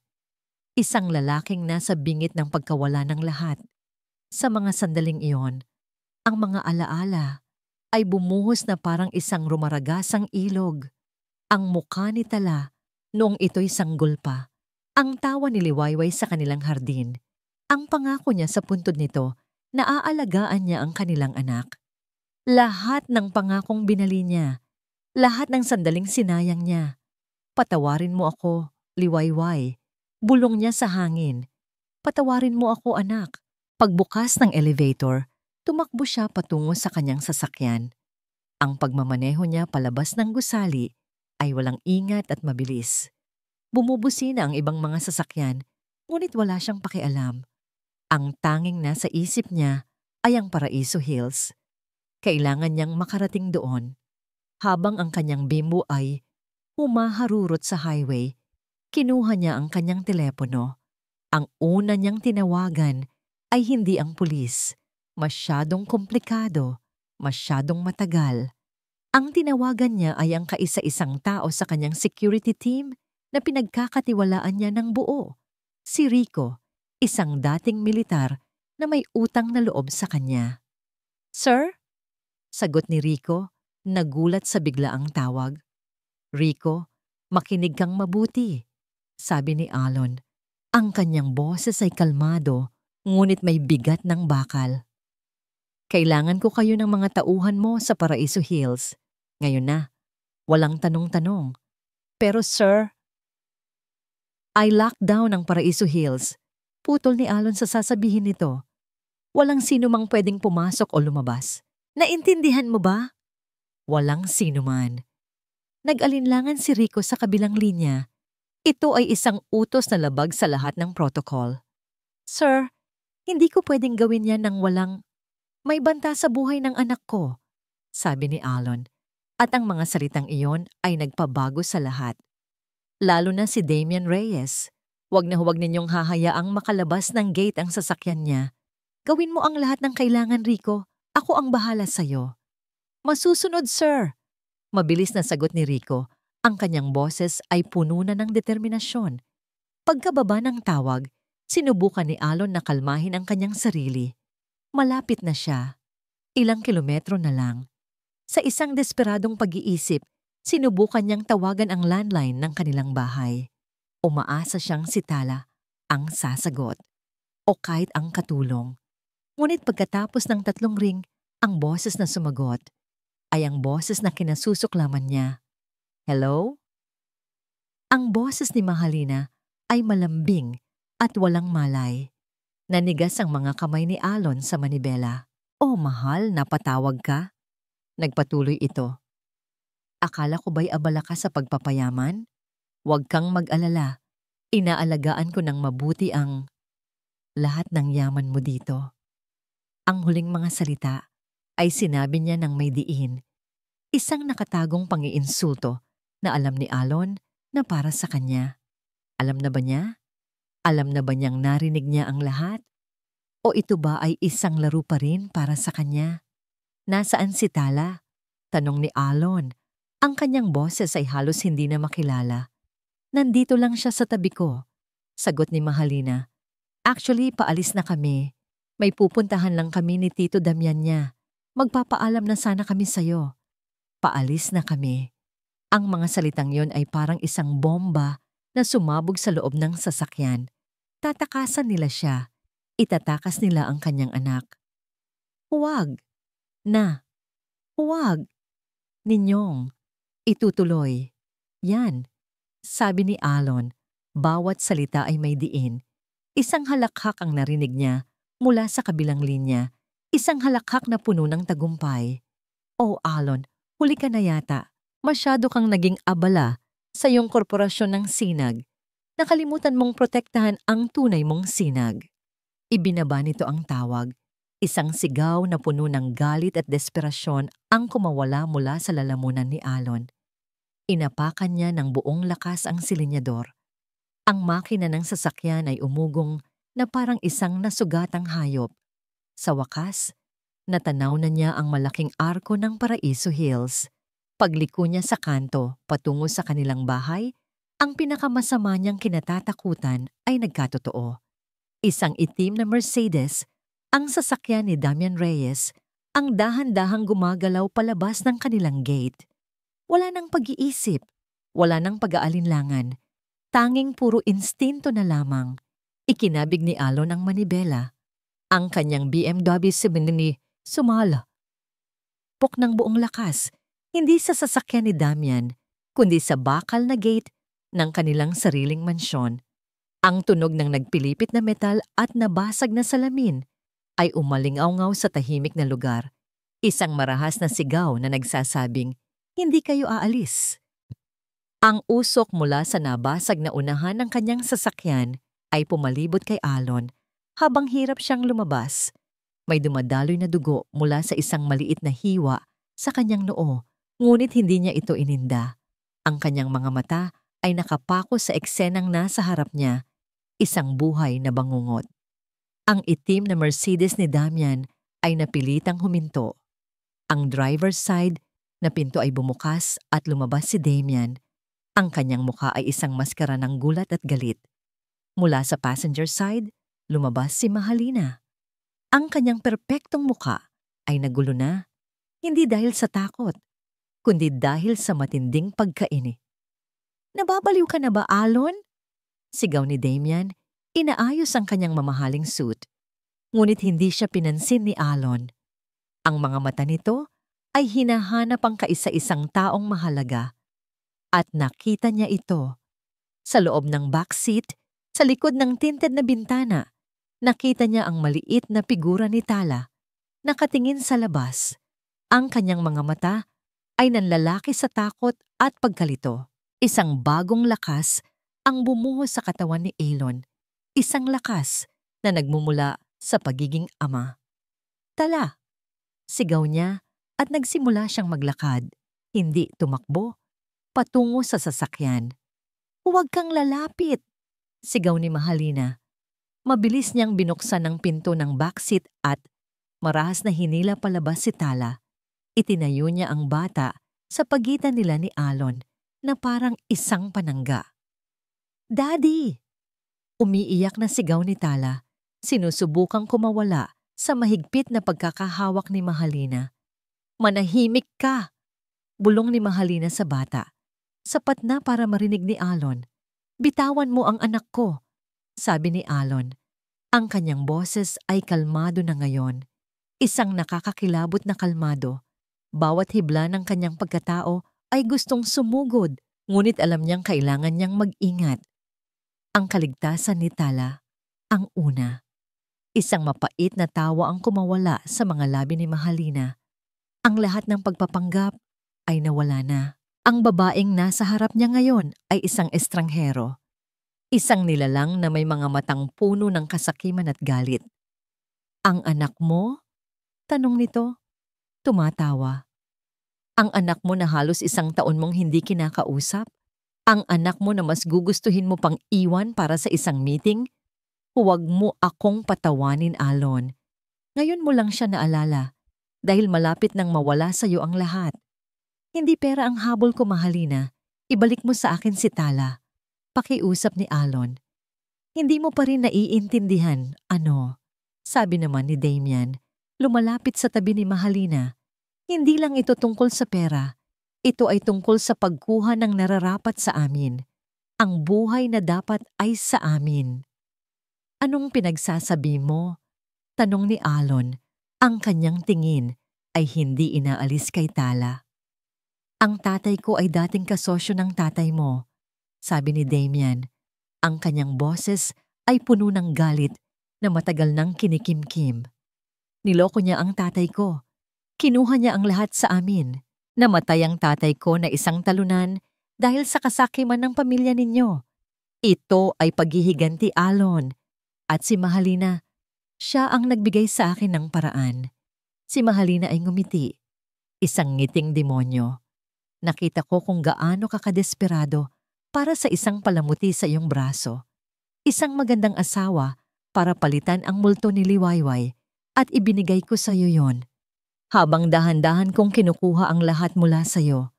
Isang lalaking nasa bingit ng pagkawala ng lahat. Sa mga sandaling iyon, ang mga alaala ay bumuhos na parang isang rumaragasang ilog. Ang mukha ni Tala noong ito'y sanggol pa. Ang tawa ni Liwayway sa kanilang hardin. Ang pangako niya sa puntod nito na aalagaan niya ang kanilang anak. Lahat ng pangakong binali niya, lahat ng sandaling sinayang niya. Patawarin mo ako, Liwayway. Bulong niya sa hangin. Patawarin mo ako, anak. Pagbukas ng elevator, tumakbo siya patungo sa kanyang sasakyan. Ang pagmamaneho niya palabas ng gusali ay walang ingat at mabilis. Bumubusina ang ibang mga sasakyan, ngunit wala siyang pakialam. Ang tanging nasa isip niya ay ang Paraiso Hills. Kailangan niyang makarating doon. Habang ang kanyang bimbo ay humaharurot sa highway, kinuha niya ang kanyang telepono. Ang una niyang tinawagan ay hindi ang pulis, Masyadong komplikado, masyadong matagal. Ang tinawagan niya ay ang kaisa-isang tao sa kanyang security team na pinagkakatiwalaan niya ng buo. Si Rico, isang dating militar na may utang na loob sa kanya. "Sir?" Sagot ni Rico, nagulat sa biglaang tawag. "Rico, makinig kang mabuti," sabi ni Alon. Ang kanyang boses ay kalmado, ngunit may bigat ng bakal. "Kailangan ko kayo ng mga tauhan mo sa Paraiso Hills. Ngayon na, walang tanong-tanong. Pero sir, I locked down ang Paraiso Hills." Putol ni Alon sa sasabihin nito. "Walang sino mang pwedeng pumasok o lumabas. Naintindihan mo ba?" Walang sino man. Nag-alinlangan si Rico sa kabilang linya. Ito ay isang utos na labag sa lahat ng protocol. "Sir, hindi ko pwedeng gawin yan ng walang... May banta sa buhay ng anak ko," sabi ni Alon. At ang mga salitang iyon ay nagpabago sa lahat. Lalo na si Damian Reyes. Huwag na huwag ninyong hahayaang makalabas ng gate ang sasakyan niya. "Gawin mo ang lahat ng kailangan, Rico. Ako ang bahala sa'yo." "Masusunod, sir." Mabilis na sagot ni Rico. Ang kanyang boses ay puno na ng determinasyon. Pagkababa ng tawag, sinubukan ni Alon na kalmahin ang kanyang sarili. Malapit na siya. Ilang kilometro na lang. Sa isang desperadong pag-iisip, sinubukan niyang tawagan ang landline ng kanilang bahay. Umaasa siyang si Tala ang sasagot o kahit ang katulong. Ngunit pagkatapos ng 3 ring, ang boses na sumagot ay ang boses na kinasusuklaman niya. "Hello?" Ang boses ni Mahalina ay malambing at walang malay. Nanigas ang mga kamay ni Alon sa manibela. "Oh, mahal, napatawag ka?" Nagpatuloy ito. "Akala ko ba'y abala ka sa pagpapayaman? Huwag kang mag-alala. Inaalagaan ko ng mabuti ang lahat ng yaman mo dito." Ang huling mga salita ay sinabi niya ng may diin. Isang nakatagong pangiinsulto na alam ni Alon na para sa kanya. Alam na ba niya? Alam na ba niyang narinig niya ang lahat? O ito ba ay isang laro pa rin para sa kanya? "Nasaan si Tala?" tanong ni Alon. Ang kanyang boses ay halos hindi na makilala. "Nandito lang siya sa tabi ko," sagot ni Mahalina. "Actually, paalis na kami. May pupuntahan lang kami ni Tito Damian niya. Magpapaalam na sana kami sa'yo." Paalis na kami. Ang mga salitang yon ay parang isang bomba na sumabog sa loob ng sasakyan. Tatakasan nila siya. Itatakas nila ang kanyang anak. "Huwag. Na. Huwag. Ninyong. Itutuloy. Yan," sabi ni Alon. Bawat salita ay may diin. Isang halakhak ang narinig niya mula sa kabilang linya. Isang halakhak na puno ng tagumpay. "Oh, Alon, huli ka na yata. Masyado kang naging abala sa iyong korporasyon ng sinag. Nakalimutan mong protektahan ang tunay mong sinag." Ibinaba nito ang tawag. Isang sigaw na puno ng galit at desperasyon ang kumawala mula sa lalamunan ni Alon. Inapakan niya ng buong lakas ang silinyador. Ang makina ng sasakyan ay umugong na parang isang nasugatang hayop. Sa wakas, natanaw na niya ang malaking arko ng Paraiso Hills. Pagliko niya sa kanto patungo sa kanilang bahay, ang pinakamasama niyang kinatatakutan ay nagkatotoo. Isang itim na Mercedes, ang sasakyan ni Damian Reyes, ang dahan-dahang gumagalaw palabas ng kanilang gate. Wala nang pag-iisip, wala nang pag-aalinlangan, tanging puro instinto na lamang. Ikinabig ni Alon ang manibela. Ang kanyang BMW 7 sumala. Pok ng buong lakas, hindi sa sasakyan ni Damian, kundi sa bakal na gate ng kanilang sariling mansyon. Ang tunog ng nagpilipit na metal at nabasag na salamin ay umalingaw-ngaw sa tahimik na lugar. Isang marahas na sigaw na nagsasabing, "Hindi kayo aalis." Ang usok mula sa nabasag na unahan ng kanyang sasakyan ay pumalibot kay Alon habang hirap siyang lumabas. May dumadaloy na dugo mula sa isang maliit na hiwa sa kanyang noo, ngunit hindi niya ito ininda. Ang kanyang mga mata ay nakapako sa eksenang nasa harap niya, isang buhay na bangungot. Ang itim na Mercedes ni Damian ay napilitang huminto. Ang driver's side na pinto ay bumukas at lumabas si Damian. Ang kanyang mukha ay isang maskara ng gulat at galit. Mula sa passenger side, lumabas si Mahalina. Ang kanyang perpektong mukha ay nagulo na, hindi dahil sa takot, kundi dahil sa matinding pagkaini. "Nababaliw ka na ba, Alon?" Sigaw ni Damian, inaayos ang kanyang mamahaling suit. Ngunit hindi siya pinansin ni Alon. Ang mga mata nito ay hinahanap ang kaisa-isang taong mahalaga. At nakita niya ito. Sa loob ng backseat, sa likod ng tinted na bintana, nakita niya ang maliit na figura ni Tala. Nakatingin sa labas. Ang kanyang mga mata ay nanlalaki sa takot at pagkalito. Isang bagong lakas ang bumuho sa katawan ni Alon. Isang lakas na nagmumula sa pagiging ama. "Tala!" Sigaw niya at nagsimula siyang maglakad. Hindi tumakbo, patungo sa sasakyan. "Huwag kang lalapit!" Sigaw ni Mahalina. Mabilis niyang binuksan ang pinto ng backseat at marahas na hinila palabas si Tala. Itinayo niya ang bata sa pagitan nila ni Alon na parang isang panangga. "Daddy!" Umiiyak na sigaw ni Tala. Sinusubukang kumawala sa mahigpit na pagkakahawak ni Mahalina. "Manahimik ka!" Bulong ni Mahalina sa bata. Sapat na para marinig ni Alon. "Bitawan mo ang anak ko," sabi ni Alon. Ang kanyang boses ay kalmado na ngayon. Isang nakakakilabot na kalmado. Bawat hibla ng kanyang pagkatao ay gustong sumugod, ngunit alam niyang kailangan niyang mag-ingat. Ang kaligtasan ni Tala, ang una. Isang mapait na tawa ang kumawala sa mga labi ni Mahalina. Ang lahat ng pagpapanggap ay nawala na. Ang babaeng nasa harap niya ngayon ay isang estranghero. Isang nilalang na may mga matang puno ng kasakiman at galit. "Ang anak mo?" tanong nito. Tumatawa. "Ang anak mo na halos 1 taon mong hindi kinakausap? Ang anak mo na mas gugustuhin mo pang iwan para sa isang meeting? Huwag mo akong patawanin, Alon. Ngayon mo lang siya naalala dahil malapit nang mawala sa iyo ang lahat. Hindi pera ang habol ko, Mahalina. Ibalik mo sa akin si Tala." Pakiusap ni Alon. "Hindi mo pa rin naiintindihan, ano?" Sabi naman ni Damian, lumalapit sa tabi ni Mahalina. "Hindi lang ito tungkol sa pera. Ito ay tungkol sa pagkuha ng nararapat sa amin. Ang buhay na dapat ay sa amin." "Anong pinagsasabi mo?" tanong ni Alon. Ang kanyang tingin ay hindi inaalis kay Tala. "Ang tatay ko ay dating kasosyo ng tatay mo," sabi ni Damian. Ang kanyang boses ay puno ng galit na matagal nang kinikimkim. "Niloko niya ang tatay ko. Kinuha niya ang lahat sa amin. Namatay ang tatay ko na isang talunan dahil sa kasakiman ng pamilya ninyo. Ito ay paghihiganti, Alon. At si Mahalina, siya ang nagbigay sa akin ng paraan." Si Mahalina ay ngumiti. Isang ngiting demonyo. "Nakita ko kung gaano ka kadesperado para sa isang palamuti sa iyong braso. Isang magandang asawa para palitan ang multo ni Liwayway at ibinigay ko sa iyo yon. Habang dahan-dahan kong kinukuha ang lahat mula sa iyo.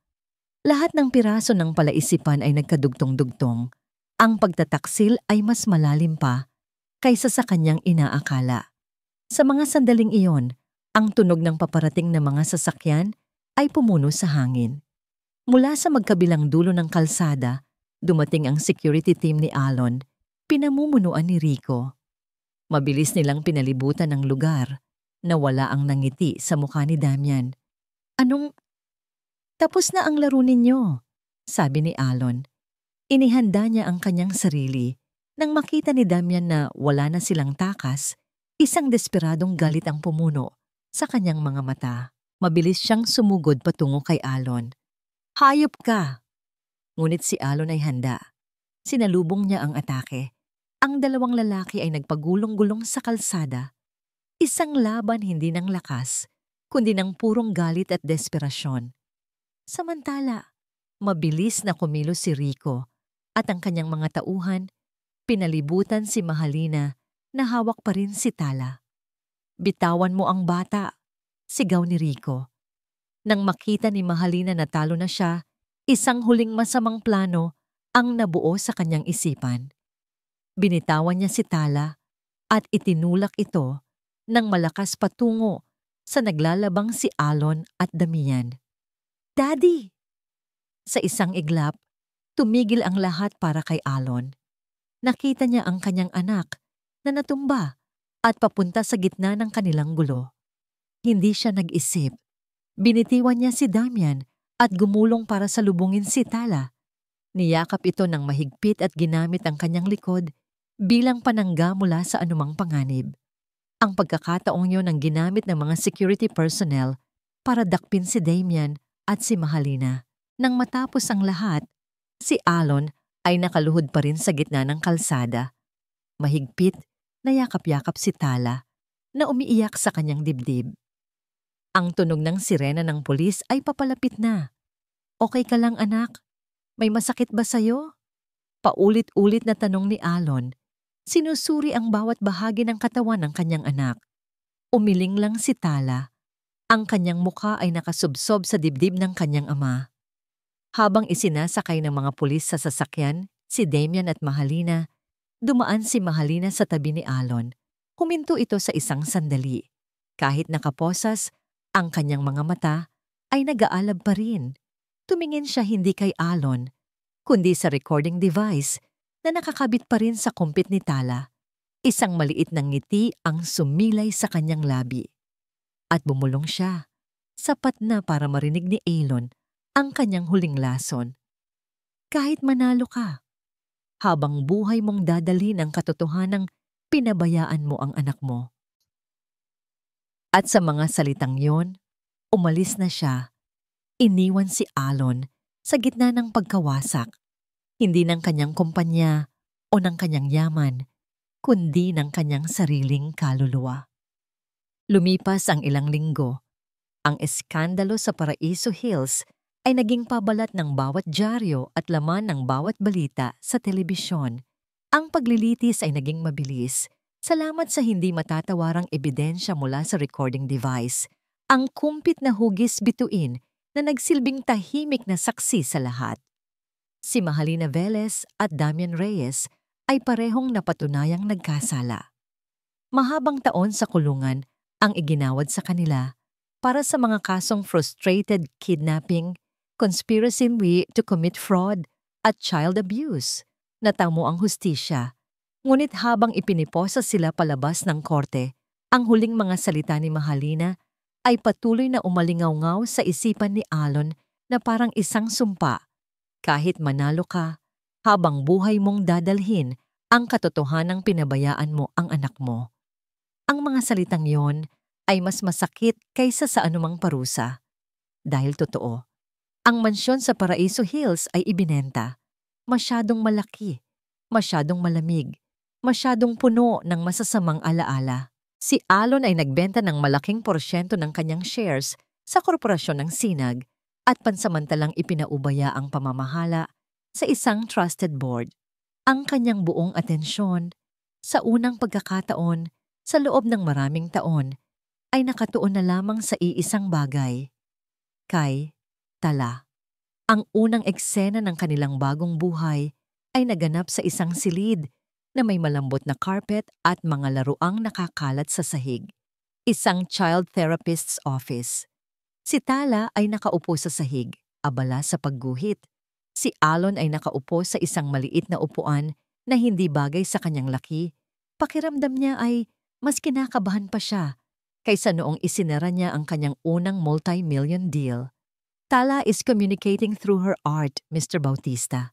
Lahat ng piraso ng palaisipan ay nagkadugtong-dugtong. Ang pagtataksil ay mas malalim pa kaysa sa kanyang inaakala. Sa mga sandaling iyon, ang tunog ng paparating na mga sasakyan ay pumuno sa hangin. Mula sa magkabilang dulo ng kalsada, dumating ang security team ni Alon, pinamumunuan ni Rico. Mabilis nilang pinalibutan ang lugar. Nawala ang nangiti sa mukha ni Damian. "Tapos na ang laro ninyo," sabi ni Alon. Inihanda niya ang kanyang sarili. Nang makita ni Damian na wala na silang takas, isang desperadong galit ang pumuno sa kanyang mga mata. Mabilis siyang sumugod patungo kay Alon. "Hayop ka!" Ngunit si Alon ay handa. Sinalubong niya ang atake. Ang dalawang lalaki ay nagpagulong-gulong sa kalsada. Isang laban hindi ng lakas, kundi ng purong galit at desperasyon. Samantala, mabilis na kumilos si Rico at ang kanyang mga tauhan, pinalibutan si Mahalina na hawak pa rin si Tala. Bitawan mo ang bata, sigaw ni Rico. Nang makita ni Mahalina na talo na siya, isang huling masamang plano ang nabuo sa kanyang isipan. Binitawan niya si Tala at itinulak ito ng malakas patungo sa naglalabang si Alon at Damian. "Daddy!" Sa isang iglap, tumigil ang lahat para kay Alon. Nakita niya ang kanyang anak na natumba at papunta sa gitna ng kanilang gulo. Hindi siya nag-isip. Binitiwan niya si Damian at gumulong para salubungin si Tala. Niyakap ito ng mahigpit at ginamit ang kanyang likod bilang panangga mula sa anumang panganib. Ang pagkakataong yon ang ginamit ng mga security personnel para dakpin si Damian at si Mahalina. Nang matapos ang lahat, si Alon ay nakaluhod pa rin sa gitna ng kalsada. Mahigpit na yakap-yakap si Tala na umiiyak sa kanyang dibdib. Ang tunog ng sirena ng pulis ay papalapit na. "Okay ka lang, anak? May masakit ba sa'yo?" Paulit-ulit na tanong ni Alon. Sinusuri ang bawat bahagi ng katawan ng kanyang anak. Umiling lang si Tala. Ang kanyang mukha ay nakasubsob sa dibdib ng kanyang ama. Habang isinasakay ng mga pulis sa sasakyan, si Damian at Mahalina, dumaan si Mahalina sa tabi ni Alon. Huminto ito sa isang sandali. Kahit nakaposas, ang kanyang mga mata ay nag-aalab pa rin. Tumingin siya hindi kay Alon, kundi sa recording device na nakakabit pa rin sa kumpit ni Tala. Isang maliit na ngiti ang sumilay sa kanyang labi. At bumulong siya, sapat na para marinig ni Alon ang kanyang huling lason. "Kahit manalo ka, habang buhay mong dadalhin ang katotohanang pinabayaan mo ang anak mo." At sa mga salitang yon, umalis na siya. Iniwan si Alon sa gitna ng pagkawasak, hindi ng kanyang kumpanya o ng kanyang yaman, kundi ng kanyang sariling kaluluwa. Lumipas ang ilang linggo. Ang eskandalo sa Paraiso Hills ay naging pabalat ng bawat dyaryo at laman ng bawat balita sa telebisyon. Ang paglilitis ay naging mabilis, salamat sa hindi matatawarang ebidensya mula sa recording device. Ang kumpit na hugis bituin na nagsilbing tahimik na saksi sa lahat. Si Mahalina Velez at Damian Reyes ay parehong napatunayang nagkasala. Mahabang taon sa kulungan ang iginawad sa kanila para sa mga kasong frustrated kidnapping, conspiracy to commit fraud, at child abuse. Natamo ang hustisya. Ngunit habang ipiniposa sila palabas ng korte, ang huling mga salita ni Mahalina ay patuloy na umalingaw-ngaw sa isipan ni Alon na parang isang sumpa. Kahit manalo ka, habang buhay mong dadalhin ang katotohanang pinabayaan mo ang anak mo. Ang mga salitang yon ay mas masakit kaysa sa anumang parusa. Dahil totoo, ang mansyon sa Paraiso Hills ay ibinenta. Masyadong malaki, masyadong malamig, masyadong puno ng masasamang alaala. Si Alon ay nagbenta ng malaking porsyento ng kanyang shares sa korporasyon ng Sinag at pansamantalang ipinaubaya ang pamamahala sa isang trusted board. Ang kanyang buong atensyon sa unang pagkakataon sa loob ng maraming taon ay nakatuon na lamang sa iisang bagay, kay Tala. Ang unang eksena ng kanilang bagong buhay ay naganap sa isang silid na may malambot na carpet at mga laruang nakakalat sa sahig. Isang child therapist's office. Si Tala ay nakaupo sa sahig, abala sa pagguhit. Si Alon ay nakaupo sa isang maliit na upuan na hindi bagay sa kanyang laki. Pakiramdam niya ay mas kinakabahan pa siya kaysa noong isinara niya ang kanyang unang multi-million deal. "Tala is communicating through her art, Mr. Bautista."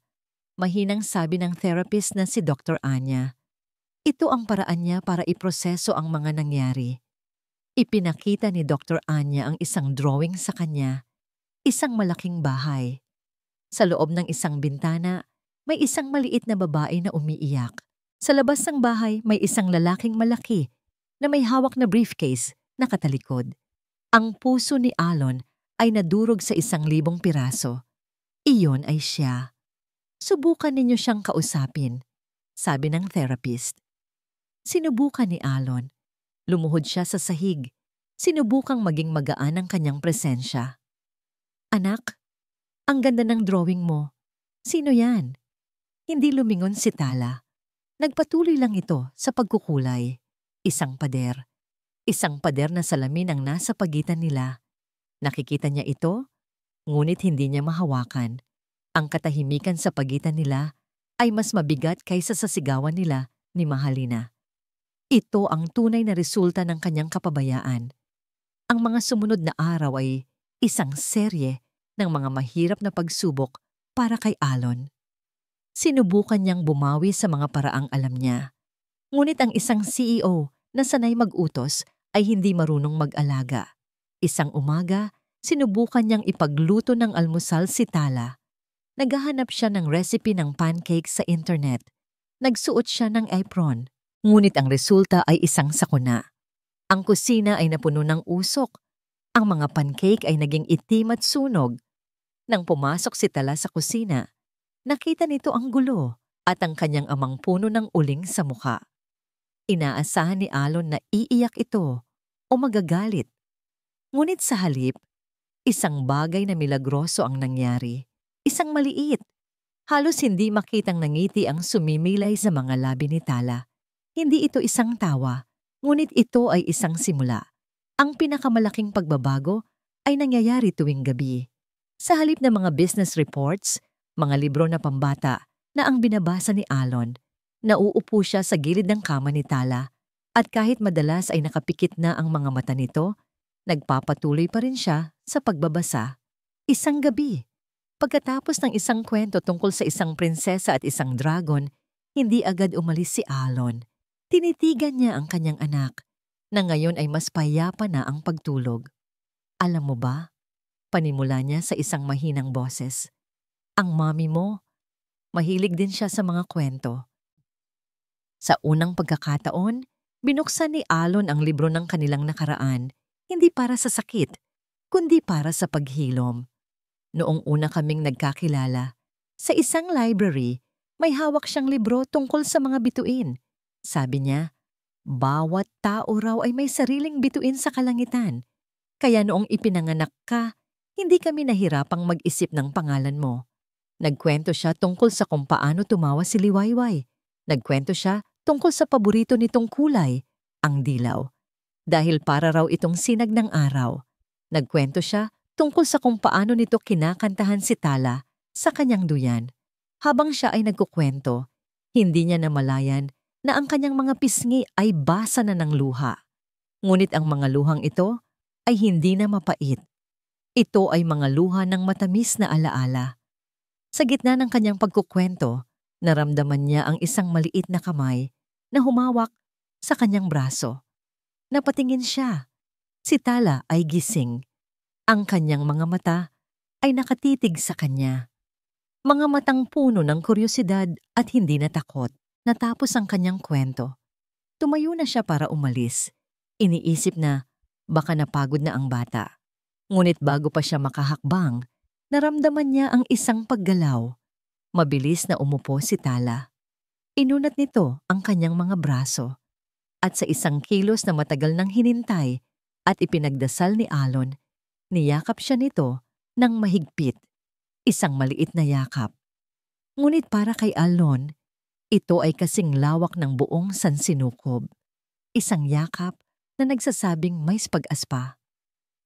Mahinang sabi ng therapist na si Dr. Anya. Ito ang paraan niya para iproseso ang mga nangyari. Ipinakita ni Dr. Anya ang isang drawing sa kanya, isang malaking bahay. Sa loob ng isang bintana, may isang maliit na babae na umiiyak. Sa labas ng bahay, may isang lalaking malaki na may hawak na briefcase na katalikod. Ang puso ni Alon ay nadurog sa 1,000 piraso. Iyon ay siya. "Subukan ninyo siyang kausapin," sabi ng therapist. Sinubukan ni Alon. Lumuhod siya sa sahig. Sinubukang maging magaan ang kanyang presensya. Anak, ang ganda ng drawing mo. Sino yan? Hindi lumingon si Tala. Nagpatuloy lang ito sa pagkukulay. Isang pader. Isang pader na salamin ang nasa pagitan nila. Nakikita niya ito, ngunit hindi niya mahawakan. Ang katahimikan sa pagitan nila ay mas mabigat kaysa sa sigawan nila ni Mahalina. Ito ang tunay na resulta ng kanyang kapabayaan. Ang mga sumunod na araw ay isang serye ng mga mahirap na pagsubok para kay Alon. Sinubukan niyang bumawi sa mga paraang alam niya. Ngunit ang isang CEO na sanay mag-utos ay hindi marunong mag-alaga. Isang umaga, sinubukan niyang ipagluto ng almusal si Tala. Naghahanap siya ng recipe ng pancake sa internet. Nagsuot siya ng apron. Ngunit ang resulta ay isang sakuna. Ang kusina ay napuno ng usok. Ang mga pancake ay naging itim at sunog. Nang pumasok si Tala sa kusina, nakita nito ang gulo at ang kanyang amang puno ng uling sa mukha. Inaasahan ni Alon na iiyak ito o magagalit. Ngunit sa halip, isang bagay na milagroso ang nangyari. Isang maliit. Halos hindi makitang nangiti ang sumimilay sa mga labi ni Tala. Hindi ito isang tawa, ngunit ito ay isang simula. Ang pinakamalaking pagbabago ay nangyayari tuwing gabi. Sa halip ng mga business reports, mga libro na pambata na ang binabasa ni Alon, nauupo siya sa gilid ng kama ni Tala at kahit madalas ay nakapikit na ang mga mata nito, nagpapatuloy pa rin siya sa pagbabasa. Isang gabi, pagkatapos ng isang kwento tungkol sa isang prinsesa at isang dragon, hindi agad umalis si Alon. Tinitigan niya ang kanyang anak na ngayon ay mas payapa na ang pagtulog. Alam mo ba? Panimula niya sa isang mahinang boses. Ang mami mo, mahilig din siya sa mga kwento. Sa unang pagkakataon, binuksan ni Alon ang libro ng kanilang nakaraan, hindi para sa sakit, kundi para sa paghilom. Noong una kaming nagkakilala, sa isang library, may hawak siyang libro tungkol sa mga bituin. Sabi niya, bawat tao raw ay may sariling bituin sa kalangitan. Kaya noong ipinanganak ka, hindi kami nahirapang mag-isip ng pangalan mo. Nagkwento siya tungkol sa kung paano tumawa si Liwayway. Nagkwento siya tungkol sa paborito nitong kulay, ang dilaw. Dahil para raw itong sinag ng araw. Nagkwento siya tungkol sa kung paano nito kinakantahan si Tala sa kanyang duyan. Habang siya ay nagkukwento, hindi niya namalayan na ang kanyang mga pisngi ay basa na ng luha. Ngunit ang mga luhang ito ay hindi na mapait. Ito ay mga luha ng matamis na alaala. Sa gitna ng kanyang pagkukwento, naramdaman niya ang isang maliit na kamay na humawak sa kanyang braso. Napatingin siya. Si Tala ay gising. Ang kanyang mga mata ay nakatitig sa kanya. Mga matang puno ng kuryosidad at hindi natakot. Natapos ang kanyang kwento. Tumayo na siya para umalis. Iniisip na baka napagod na ang bata. Ngunit bago pa siya makahakbang, naramdaman niya ang isang paggalaw. Mabilis na umupo si Tala. Inunat nito ang kanyang mga braso. At sa isang kilos na matagal nang hinintay at ipinagdasal ni Alon, niyakap siya nito ng mahigpit. Isang maliit na yakap. Ngunit para kay Alon, ito ay kasing lawak ng buong sansinukob. Isang yakap na nagsasabing may pag-aspa.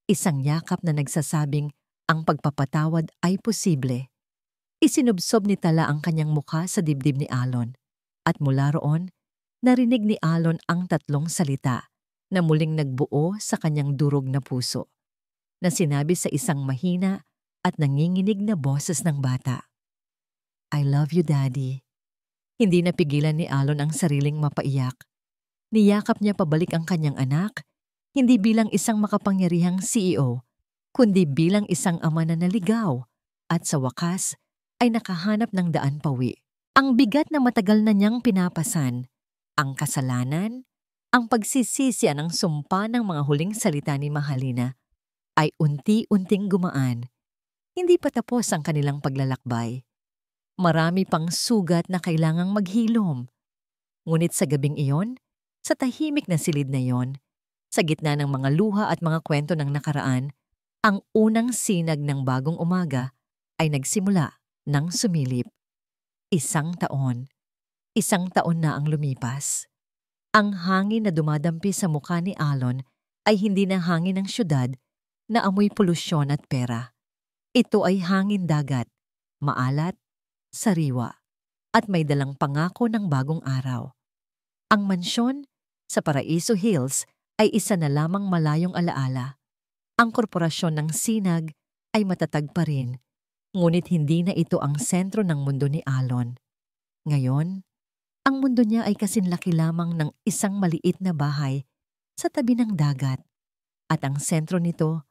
Isang yakap na nagsasabing ang pagpapatawad ay posible. Isinubsob ni Tala ang kanyang mukha sa dibdib ni Alon. At mula roon, narinig ni Alon ang tatlong salita na muling nagbuo sa kanyang durog na puso, na sinabi sa isang mahina at nanginginig na boses ng bata. I love you, Daddy. Hindi napigilan ni Alon ang sariling mapaiyak. Niyakap niya pabalik ang kanyang anak, hindi bilang isang makapangyarihang CEO, kundi bilang isang ama na naligaw at sa wakas ay nakahanap ng daan pawi. Ang bigat na matagal na niyang pinapasan, ang kasalanan, ang pagsisisi ng sumpa ng mga huling salita ni Mahalina ay unti-unting gumaan. Hindi pa tapos ang kanilang paglalakbay. Marami pang sugat na kailangang maghilom. Ngunit sa gabing iyon, sa tahimik na silid na iyon, Sa gitna ng mga luha at mga kwento ng nakaraan, ang unang sinag ng bagong umaga ay nagsimula ng sumilip. 1 taon. 1 taon na ang lumipas. Ang hangin na dumadampi sa mukha ni Alon ay hindi na hangin ng syudad na amoy polusyon at pera. Ito ay hangin dagat, maalat, sariwa, at may dalang pangako ng bagong araw. Ang mansyon sa Paraiso Hills ay isa na lamang malayong alaala. Ang korporasyon ng Sinag ay matatag pa rin, ngunit hindi na ito ang sentro ng mundo ni Alon. Ngayon, ang mundo niya ay kasinlaki lamang ng isang maliit na bahay sa tabi ng dagat, at ang sentro nito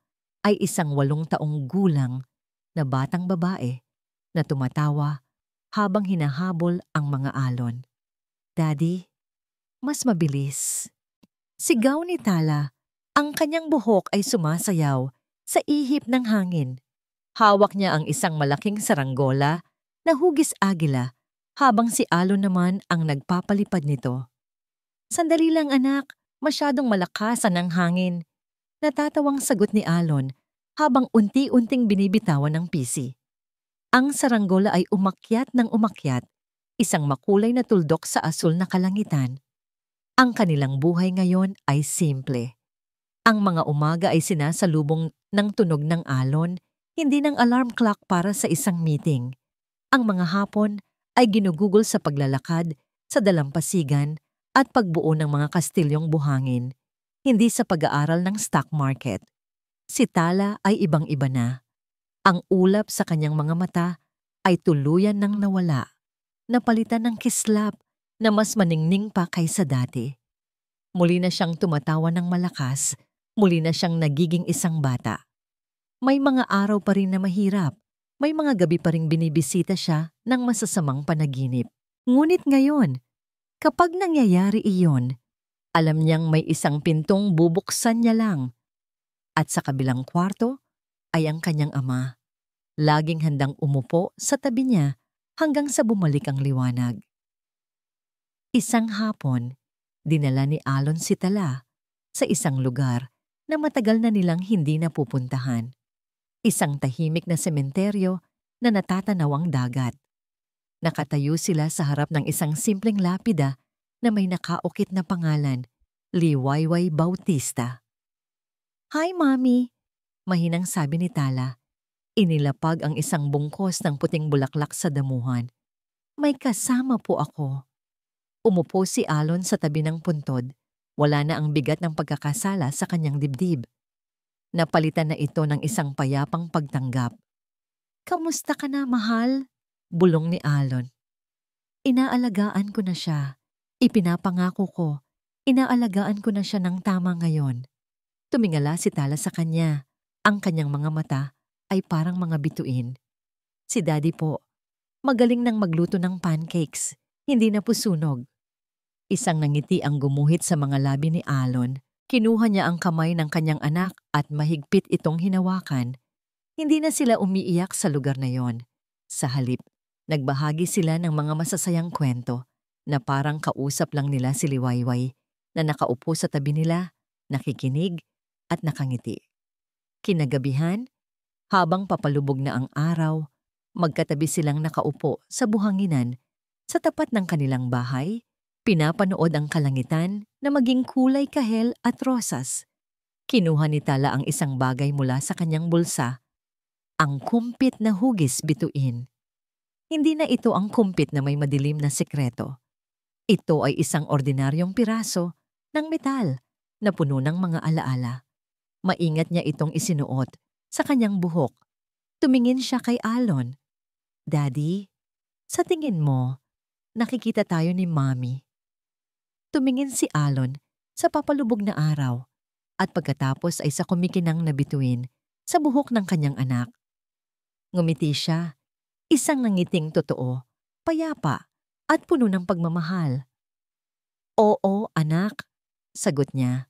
ay isang 8 taong gulang na batang babae na tumatawa habang hinahabol ang mga alon. "Daddy, mas mabilis." Sigaw ni Tala. Ang kanyang buhok ay sumasayaw sa ihip ng hangin. Hawak niya ang isang malaking saranggola na hugis agila habang si Alon naman ang nagpapalipad nito. "Sandali lang anak, masyadong malakasan ang hangin." Natatawang sagot ni Alon habang unti-unting binibitawan ng pisi. Ang saranggola ay umakyat ng umakyat, isang makulay na tuldok sa asul na kalangitan. Ang kanilang buhay ngayon ay simple. Ang mga umaga ay sinasalubong ng tunog ng alon, hindi ng alarm clock para sa isang meeting. Ang mga hapon ay ginugugol sa paglalakad sa dalampasigan at pagbuo ng mga kastilyong buhangin, hindi sa pag-aaral ng stock market. Si Tala ay ibang-iba na. Ang ulap sa kanyang mga mata ay tuluyan nang nawala, napalitan ng kislap na mas maningning pa kaysa dati. Muli na siyang tumatawa ng malakas, muli na siyang nagiging isang bata. May mga araw pa rin na mahirap, may mga gabi pa rin binibisita siya ng masasamang panaginip. Ngunit ngayon, kapag nangyayari iyon, alam niyang may isang pintong bubuksan niya lang. At sa kabilang kwarto ay ang kanyang ama. Laging handang umupo sa tabi niya hanggang sa bumalik ang liwanag. Isang hapon, dinala ni Alon si Tala sa isang lugar na matagal na nilang hindi napupuntahan. Isang tahimik na sementeryo na natatanaw ang dagat. Nakatayo sila sa harap ng isang simpleng lapida na may nakaukit na pangalan, Liwayway Bautista. "Hi, Mommy," mahinang sabi ni Tala. Inilapag ang isang bungkos ng puting bulaklak sa damuhan. "May kasama po ako." Umupo si Alon sa tabi ng puntod. Wala na ang bigat ng pagkakasala sa kanyang dibdib. Napalitan na ito ng isang payapang pagtanggap. "Kamusta ka na, mahal?" bulong ni Alon. "Inaalagaan ko na siya. Ipinapangako ko, inaalagaan ko na siya ng tama ngayon." Tumingala si Tala sa kanya. Ang kanyang mga mata ay parang mga bituin. "Si Daddy po, magaling nang magluto ng pancakes, hindi na po sunog." Isang nangiti ang gumuhit sa mga labi ni Alon. Kinuha niya ang kamay ng kanyang anak at mahigpit itong hinawakan. Hindi na sila umiiyak sa lugar na yon. Sa halip, nagbahagi sila ng mga masasayang kwento na parang kausap lang nila si Liwayway na nakaupo sa tabi nila, nakikinig at nakangiti. Kinagabihan, habang papalubog na ang araw, magkatabi silang nakaupo sa buhanginan sa tapat ng kanilang bahay, pinapanood ang kalangitan na maging kulay kahel at rosas. Kinuha ni Tala ang isang bagay mula sa kanyang bulsa, ang kumpit na hugis bituin. Hindi na ito ang kumpit na may madilim na sekreto. Ito ay isang ordinaryong piraso ng metal na puno ng mga alaala. Maingat niya itong isinuot sa kanyang buhok. Tumingin siya kay Alon. "Daddy, sa tingin mo, nakikita tayo ni Mommy?" Tumingin si Alon sa papalubog na araw at pagkatapos ay sa kumikinang na bituin sa buhok ng kanyang anak. Ngumiti siya, isang nangiting totoo, payapa at puno ng pagmamahal. "Oo, anak," sagot niya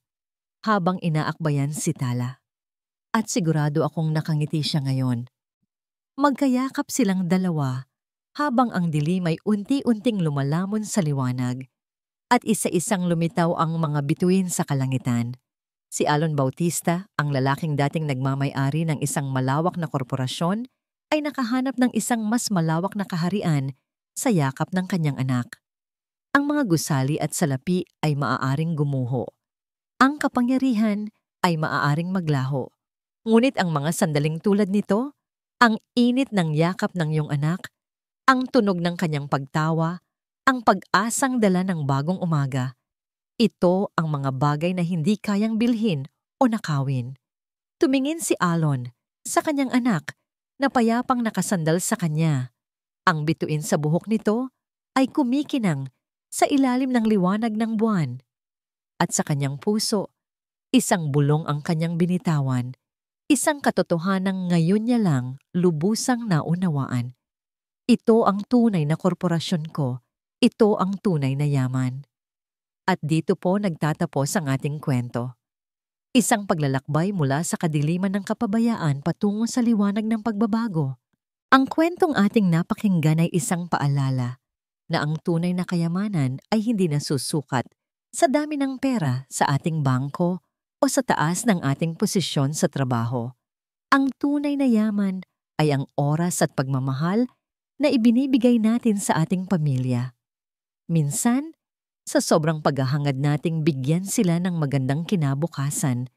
habang inaakbayan si Tala. At sigurado akong nakangiti siya ngayon. Magkayakap silang dalawa habang ang dilim ay unti-unting lumalamon sa liwanag at isa-isang lumitaw ang mga bituin sa kalangitan. Si Alon Bautista, ang lalaking dating nagmamay-ari ng isang malawak na korporasyon, ay nakahanap ng isang mas malawak na kaharian sa yakap ng kanyang anak. Ang mga gusali at salapi ay maaaring gumuho. Ang kapangyarihan ay maaaring maglaho. Ngunit ang mga sandaling tulad nito, ang init ng yakap ng iyong anak, ang tunog ng kanyang pagtawa, ang pag-asang dala ng bagong umaga, ito ang mga bagay na hindi kayang bilhin o nakawin. Tumingin si Alon sa kanyang anak na payapang nakasandal sa kanya. Ang bituin sa buhok nito ay kumikinang sa ilalim ng liwanag ng buwan. At sa kanyang puso, isang bulong ang kanyang binitawan, isang katotohanang ngayon niya lang lubusang naunawaan. Ito ang tunay na korporasyon ko, ito ang tunay na yaman. At dito po nagtatapos ang ating kwento. Isang paglalakbay mula sa kadiliman ng kapabayaan patungo sa liwanag ng pagbabago. Ang kwentong ating napakinggan ay isang paalala na ang tunay na kayamanan ay hindi nasusukat sa dami ng pera sa ating bangko o sa taas ng ating posisyon sa trabaho. Ang tunay na yaman ay ang oras at pagmamahal na ibinibigay natin sa ating pamilya. Minsan, sa sobrang paghahangad nating bigyan sila ng magandang kinabukasan,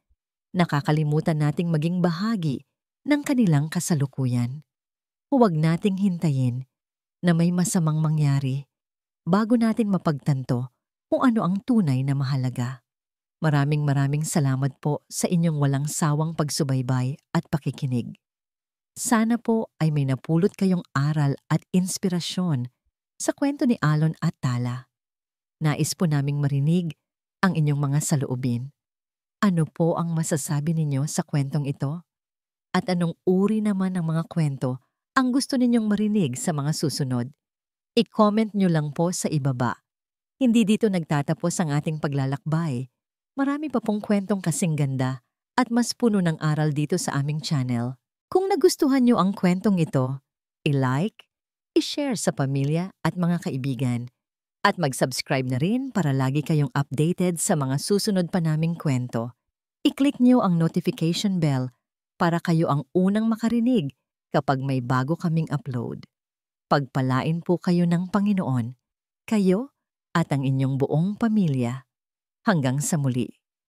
nakakalimutan nating maging bahagi ng kanilang kasalukuyan. Huwag nating hintayin na may masamang mangyari bago natin mapagtanto kung ano ang tunay na mahalaga. Maraming salamat po sa inyong walang sawang pagsubaybay at pakikinig. Sana po ay may napulot kayong aral at inspirasyon sa kwento ni Alon at Tala. Nais po naming marinig ang inyong mga saloobin. Ano po ang masasabi ninyo sa kwentong ito? At anong uri naman ng mga kwento ang gusto ninyong marinig sa mga susunod? I-comment nyo lang po sa ibaba. Hindi dito nagtatapos ang ating paglalakbay. Marami pa pong kwentong kasing ganda at mas puno ng aral dito sa aming channel. Kung nagustuhan nyo ang kwentong ito, i-like, i-share sa pamilya at mga kaibigan. At mag-subscribe na rin para lagi kayong updated sa mga susunod pa naming kwento. I-click nyo ang notification bell para kayo ang unang makarinig kapag may bago kaming upload. Pagpalain po kayo ng Panginoon, kayo at ang inyong buong pamilya. Hanggang sa muli.